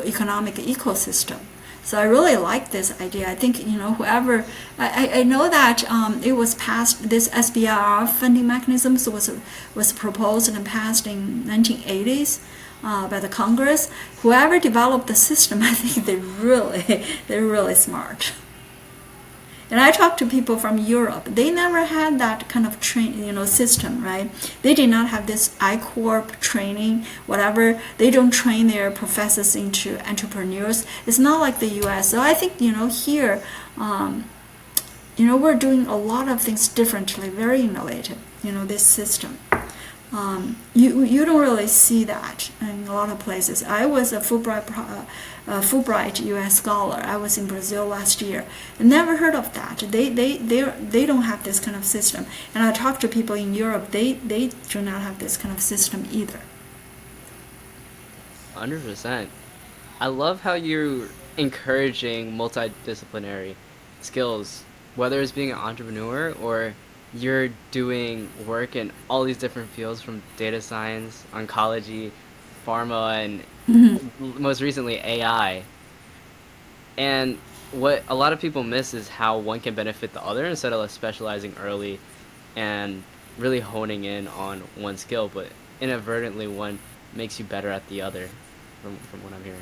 economic ecosystem. So I really like this idea. I think whoever I know that it was passed. This SBIR funding mechanisms was proposed and passed in 1980s by the Congress. Whoever developed the system, I think they're really smart. And I talked to people from Europe. They never had that kind of system, right? They did not have this I Corp training, whatever. They don't train their professors into entrepreneurs. It's not like the U.S. So I think here, we're doing a lot of things differently, very innovative. This system. You don't really see that in a lot of places. I was a Fulbright U.S. scholar. I was in Brazil last year. I never heard of that. They don't have this kind of system. And I talked to people in Europe. They do not have this kind of system either. 100%. I love how you're encouraging multidisciplinary skills, whether it's being an entrepreneur or you're doing work in all these different fields from data science, oncology, pharma, and most recently AI. And what a lot of people miss is how one can benefit the other instead of specializing early and really honing in on one skill, but inadvertently one makes you better at the other, from what I'm hearing.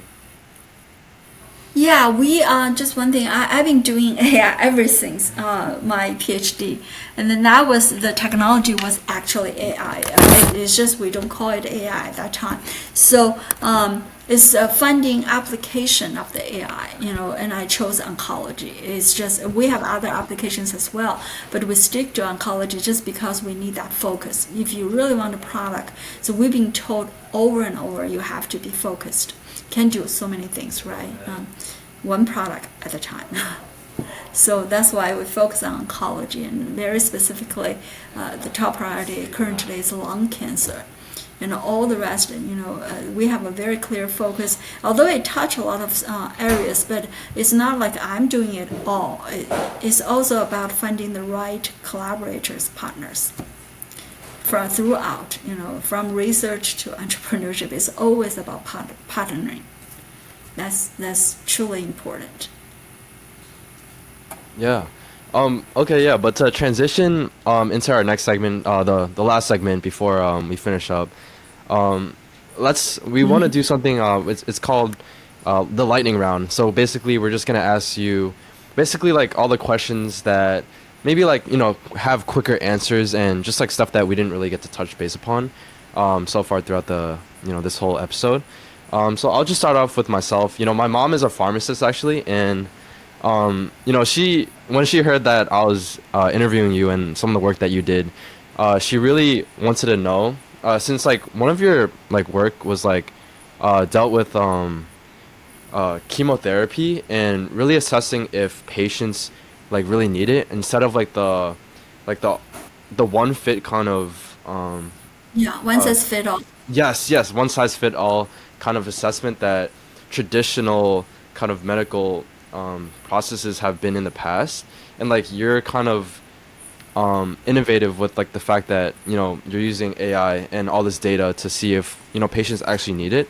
Yeah, we just one thing. I've been doing AI ever since my PhD, and then the technology was actually AI. It's just we don't call it AI at that time. So it's a funding application of the AI, and I chose oncology. It's just we have other applications as well, but we stick to oncology just because we need that focus. If you really want a product, so we've been told over and over, you have to be focused. Can do so many things, right? One product at a time. So that's why we focus on oncology, and very specifically, the top priority currently is lung cancer. And all the rest, we have a very clear focus. Although it touches a lot of areas, but it's not like I'm doing it all. It's also about finding the right collaborators, partners. Throughout, from research to entrepreneurship, it's always about partnering. That's truly important. Yeah. Okay. Yeah. But to transition into our next segment, the last segment before we finish up, we want to do something. It's called the lightning round. So basically, we're just gonna ask you, basically like all the questions that maybe like have quicker answers and just like stuff that we didn't really get to touch base upon so far throughout the this whole episode. So I'll just start off with myself. My mom is a pharmacist actually, and she when she heard that I was interviewing you and some of the work that you did, she really wanted to know since like one of your like work was like dealt with chemotherapy and really assessing if patients like really need it instead of like the one fit kind of one size fit all. Yes, one size fit all kind of assessment that traditional kind of medical processes have been in the past, and like you're kind of innovative with like the fact that you're using AI and all this data to see if patients actually need it.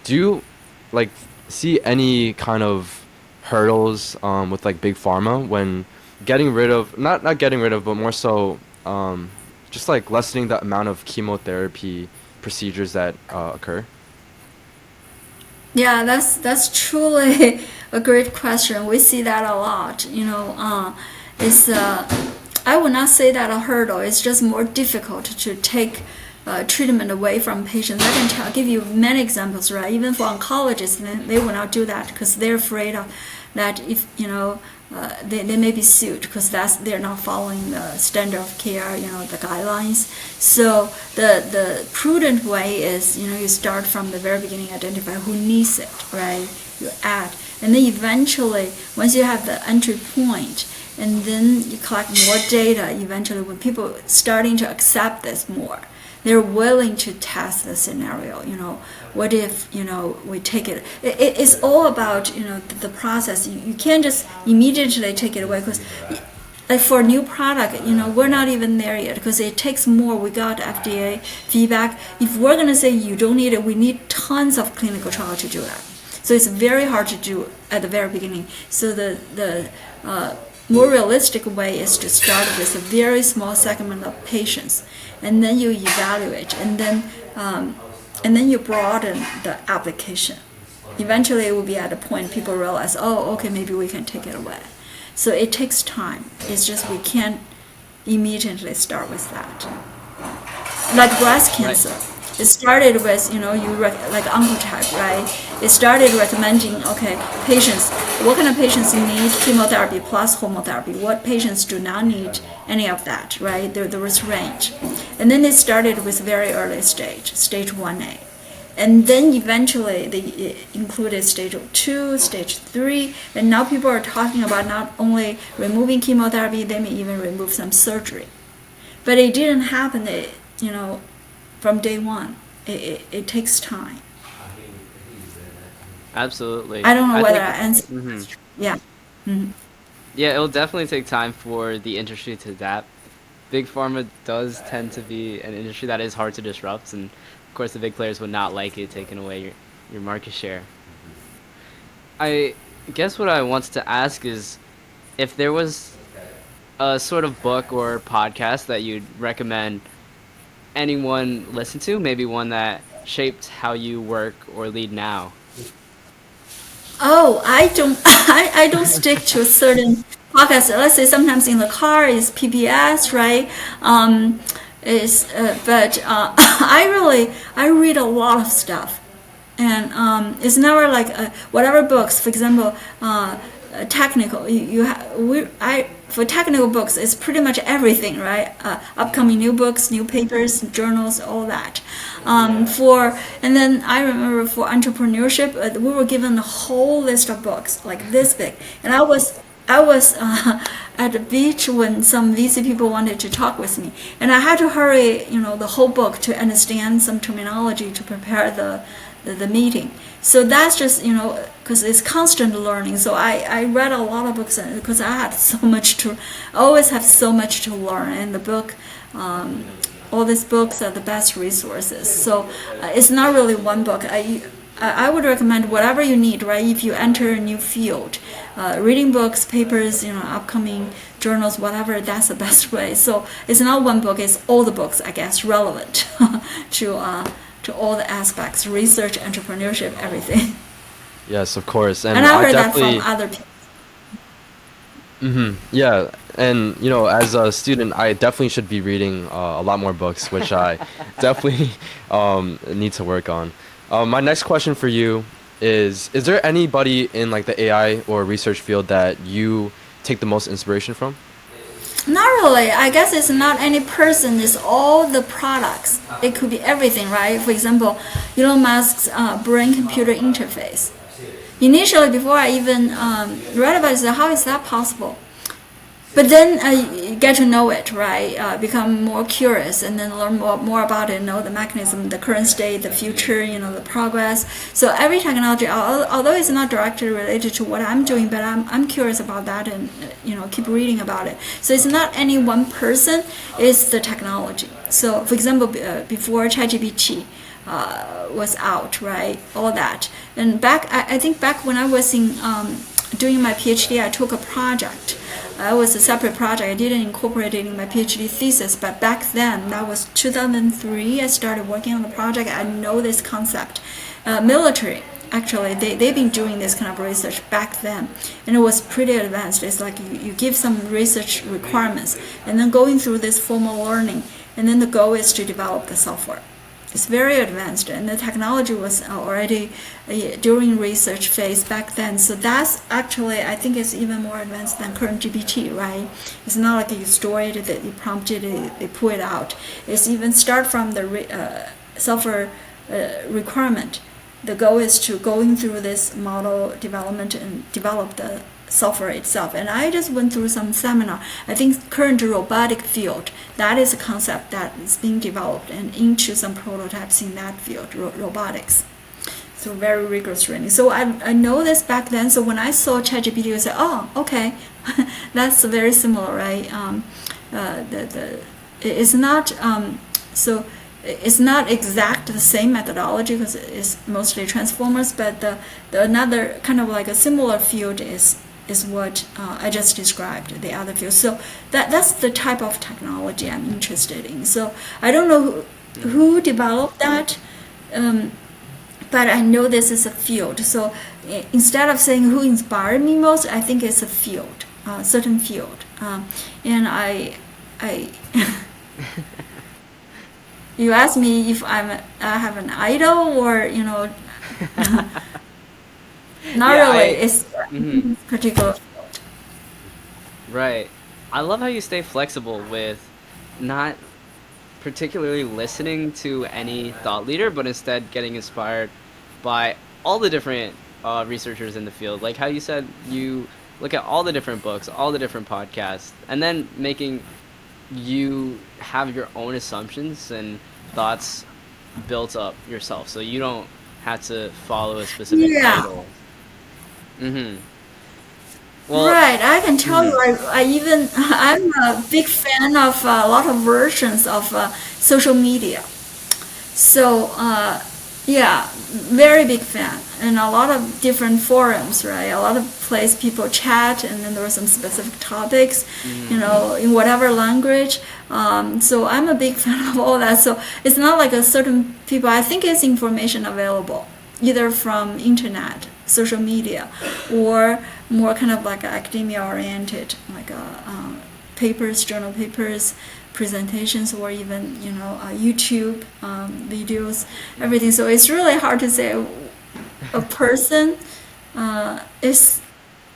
Do you like see any kind of hurdles with like big pharma when getting rid of not getting rid of but more so just like lessening the amount of chemotherapy procedures that occur? Yeah, that's truly a great question. We see that a lot. It's I would not say that a hurdle. It's just more difficult to take treatment away from patients. I can give you many examples, right? Even for oncologists, they will not do that because they're afraid of that if they may be sued because they're not following the standard of care, the guidelines. So the prudent way is you start from the very beginning, identify who needs it, right? You add, and then eventually once you have the entry point, and then you collect more data. Eventually, when people starting to accept this more, they're willing to test the scenario. What if we take it? It's all about the process. You can't just immediately take it away because. Like for a new product, we're not even there yet because it takes more. We got FDA feedback. If we're going to say you don't need it, we need tons of clinical trial to do that. So it's very hard to do at the very beginning. So the more realistic way is to start with a very small segment of patients, and then you evaluate, and then you broaden the application. Eventually, it will be at a point people realize, oh, okay, maybe we can take it away. So it takes time. It's just we can't immediately start with that. Like breast cancer. Right. It started with, like Oncotype, right? It started recommending, okay, patients, what kind of patients need chemotherapy plus hormonotherapy? What patients do not need any of that, right? There was range. And then they started with very early stage 1A. And then eventually they included stage 2, stage 3, and now people are talking about not only removing chemotherapy, they may even remove some surgery. But it didn't happen, from day one. It takes time. Absolutely. I don't know whether I answered. Mm-hmm. Yeah. Mm-hmm. Yeah, it'll definitely take time for the industry to adapt. Big pharma does tend to be an industry that is hard to disrupt, and of course the big players would not like it taking away your market share. I guess what I wanted to ask is if there was a sort of book or podcast that you'd recommend anyone listen to, maybe one that shaped how you work or lead now. Oh, I don't stick to a certain podcast. Let's say sometimes in the car is PBS, right? I read a lot of stuff, and it's never like whatever books. For example, technical. For technical books, it's pretty much everything, right? Upcoming new books, new papers, journals, all that. And then I remember for entrepreneurship, we were given a whole list of books like this big, and I was at the beach when some VC people wanted to talk with me, and I had to hurry, the whole book to understand some terminology to prepare the meeting. So that's just, because it's constant learning. So I read a lot of books because I always have so much to learn. And the book, all these books are the best resources. So it's not really one book. I would recommend whatever you need, right? If you enter a new field, reading books, papers, upcoming journals, whatever, that's the best way. So it's not one book, it's all the books, I guess, relevant to all the aspects, research, entrepreneurship, everything. Yes, of course. And I heard that from other people. Mm-hmm. Yeah, and as a student, I definitely should be reading a lot more books, which I definitely need to work on. My next question for you is there anybody in like the AI or research field that you take the most inspiration from? Not really. I guess it's not any person. It's all the products. It could be everything, right? For example, Elon Musk's brain-computer interface. Initially, before I even read about it, I said, how is that possible? But then you get to know it, right? Become more curious and then learn more about it, know the mechanism, the current state, the future, the progress. So every technology, although it's not directly related to what I'm doing, but I'm curious about that and keep reading about it. So it's not any one person, it's the technology. So for example, before ChatGPT was out, right? All that. And I think back when I was doing my PhD, I took a project. It was a separate project. I didn't incorporate it in my PhD thesis, but back then, that was 2003, I started working on the project. I know this concept. Military, actually, they've been doing this kind of research back then, and it was pretty advanced. It's like you give some research requirements, and then going through this formal learning, and then the goal is to develop the software. it's very advanced, and the technology was already during research phase back then. So that's actually, I think, it's even more advanced than current GPT, right? It's not like you store it, that you prompt it, they pull it out. It's even start from the software requirement. The goal is to going through this model development and develop the software itself. And I just went through some seminar. I think current robotic field, that is a concept that is being developed and into some prototypes in that field, robotics. So very rigorous training. So I know this back then. So when I saw ChatGPT, I said, oh, okay, that's very similar, right? It's not so. It's not exact the same methodology because it's mostly transformers, but the another kind of like a similar field is what I just described, the other field. So that's the type of technology I'm interested in. So I don't know who developed that, but I know this is a field. So instead of saying who inspired me most, I think it's a field, certain field, and I You ask me if I have an idol or not Yeah, really. It's Mhm. particular. Right. I love how you stay flexible with not particularly listening to any thought leader, but instead getting inspired by all the different researchers in the field. Like how you said you look at all the different books, all the different podcasts, and then making you have your own assumptions and thoughts built up yourself. So you don't have to follow a specific Yeah. idol. Mm-hmm. Well, Right, I can tell you, mhm. I even I'm a big fan of a lot of versions of social media. So yeah, very big fan, and a lot of different forums, right? A lot of place people chat, and then there are some specific topics, in whatever language. So I'm a big fan of all that. So it's not like a certain people. I think it's information available either from internet, social media, or more kind of like academia oriented, like papers, journal papers, presentations, or even YouTube videos, everything. So it's really hard to say a person. Is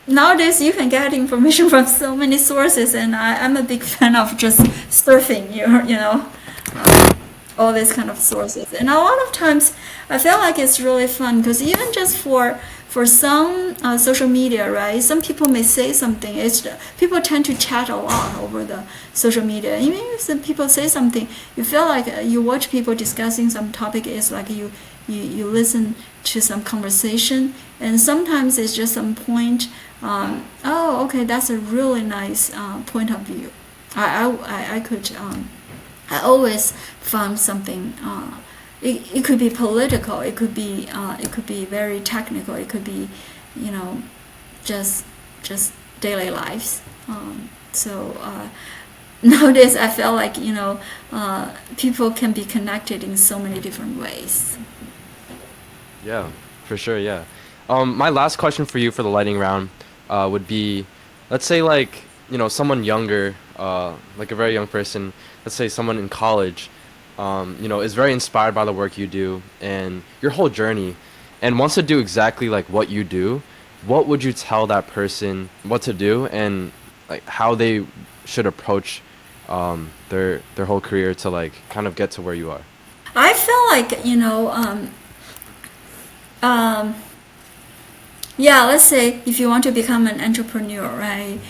Nowadays you can get information from so many sources, and I'm a big fan of just surfing all these kind of sources. And a lot of times I feel like it's really fun because even just for some social media, right? Some people may say something. People tend to chat a lot over the social media. Even if some people say something, you feel like you watch people discussing some topic. It's like you listen to some conversation, and sometimes it's just some point. Oh, okay, that's a really nice point of view. I could. I always found something. It could be political. It could be very technical. It could be, you know, just daily lives. So nowadays, I feel like people can be connected in so many different ways. Yeah, for sure. Yeah. My last question for you for the lightning round would be, let's say like someone younger, like a very young person, let's say someone in college, is very inspired by the work you do and your whole journey, and wants to do exactly like what you do. What would you tell that person what to do and like how they should approach their whole career to like kind of get to where you are? I feel like um, yeah, let's say if you want to become an entrepreneur, right?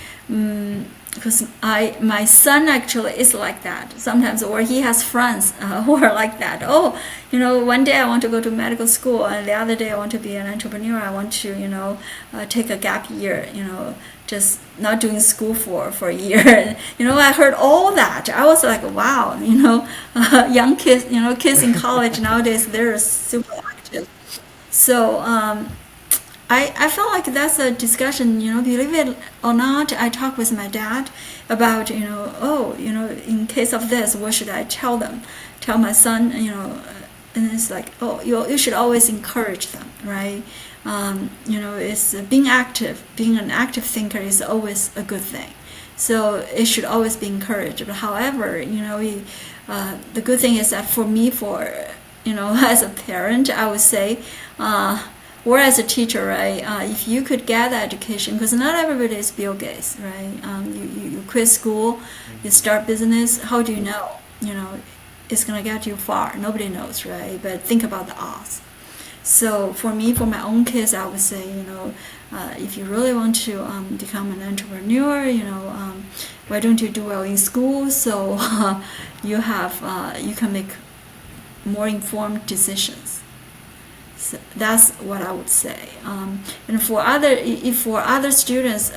Because my son actually is like that sometimes, or he has friends who are like that. Oh, one day I want to go to medical school, and the other day I want to be an entrepreneur. I want to, take a gap year, just not doing school for a year. I heard all that. I was like, wow, young kids, kids in college nowadays, they're super active. So I feel like that's a discussion, believe it or not. I talk with my dad about, in case of this, what should I tell them? Tell my son, and it's like, oh, you should always encourage them, right? It's being active, being an active thinker is always a good thing. So it should always be encouraged. But however, the good thing is that for me, as a parent, I would say, or as a teacher, right? If you could get that education, because not everybody is Bill Gates, right? You quit school, you start business. How do you know? It's gonna get you far. Nobody knows, right? But think about the odds. So for me, for my own kids, I would say, if you really want to become an entrepreneur, why don't you do well in school so you can make more informed decisions. So that's what I would say. And for other students,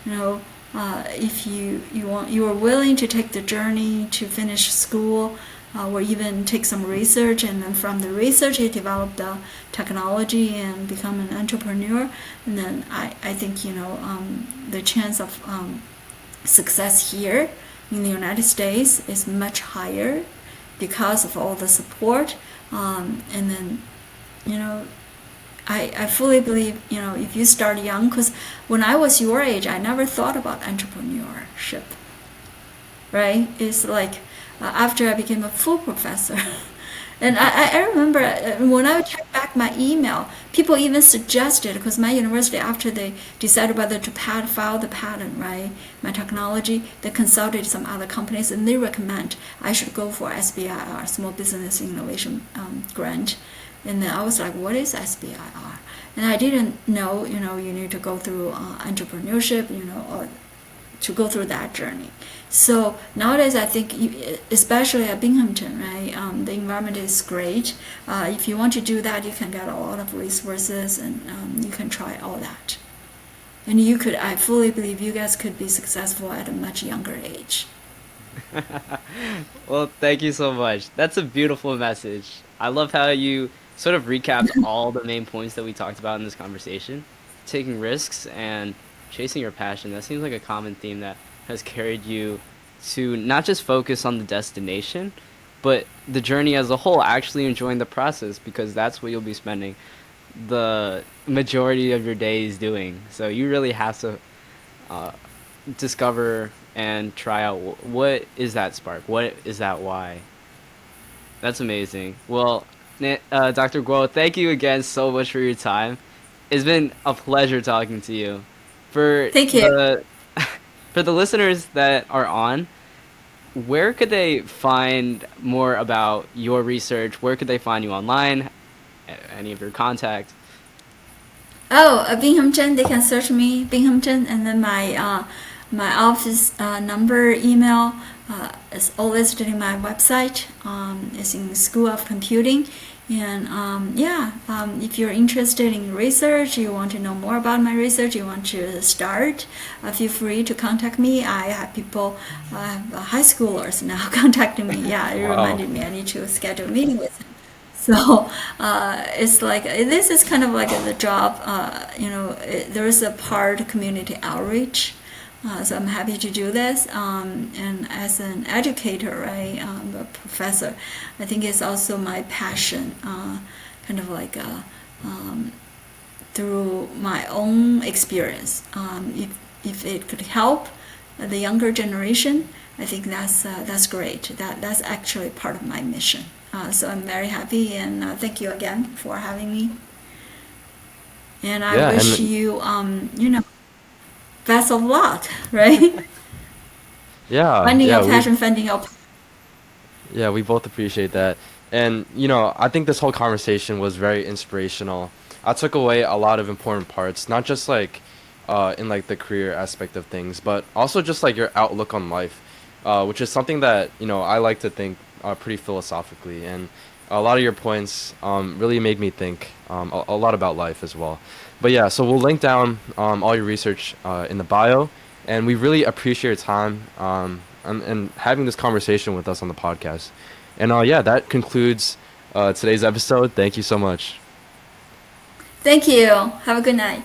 if you are willing to take the journey to finish school, or even take some research, and then from the research you develop the technology and become an entrepreneur, and then I think the chance of success here in the United States is much higher because of all the support. And then I fully believe if you start young, because when I was your age I never thought about entrepreneurship, right? It's like after I became a full professor. And I remember when I would check back my email, people even suggested, because my university, after they decided whether to file the patent, right, my technology, they consulted some other companies and they recommend I should go for SBIR, Small Business Innovation Grant. And then I was like, what is SBIR? And I didn't know, you need to go through entrepreneurship, or to go through that journey. So nowadays, I think, especially at Binghamton, right, the environment is great. If you want to do that, you can get a lot of resources, and you can try all that. And I fully believe you guys could be successful at a much younger age. Well, thank you so much. That's a beautiful message. I love how you sort of recapped all the main points that we talked about in this conversation. Taking risks and chasing your passion. That seems like a common theme that has carried you to not just focus on the destination, but the journey as a whole, actually enjoying the process, because that's what you'll be spending the majority of your days doing. So you really have to discover and try out what is that spark, what is that why. That's amazing. Well, Dr. Guo, thank you again so much for your time. It's been a pleasure talking to you. For Thank you. the for the listeners that are on, where could they find more about your research? Where could they find you online? Any of your contact? Oh, Binghamton, they can search me, Binghamton, and then my office number, email is all listed in my website. It's in the School of Computing. And if you're interested in research, you want to know more about my research, you want to start, feel free to contact me. I have people, high schoolers now contacting me. Yeah, it reminded me I need to schedule a meeting with them. So it's like this is kind of like the job. There is a part community outreach. So I'm happy to do this. And as an educator, right, a professor, I think it's also my passion, kind of like through my own experience. If it could help the younger generation, I think that's great. That's actually part of my mission. So I'm very happy, and thank you again for having me. And I wish you, best of luck, right? Finding your passion, finding your... Yeah, we both appreciate that. And, I think this whole conversation was very inspirational. I took away a lot of important parts, not just like in like the career aspect of things, but also just like your outlook on life, which is something that, I like to think pretty philosophically. And a lot of your points really made me think a lot about life as well. But yeah, so we'll link down all your research in the bio, and we really appreciate your time and having this conversation with us on the podcast. And that concludes today's episode. Thank you so much. Thank you. Have a good night.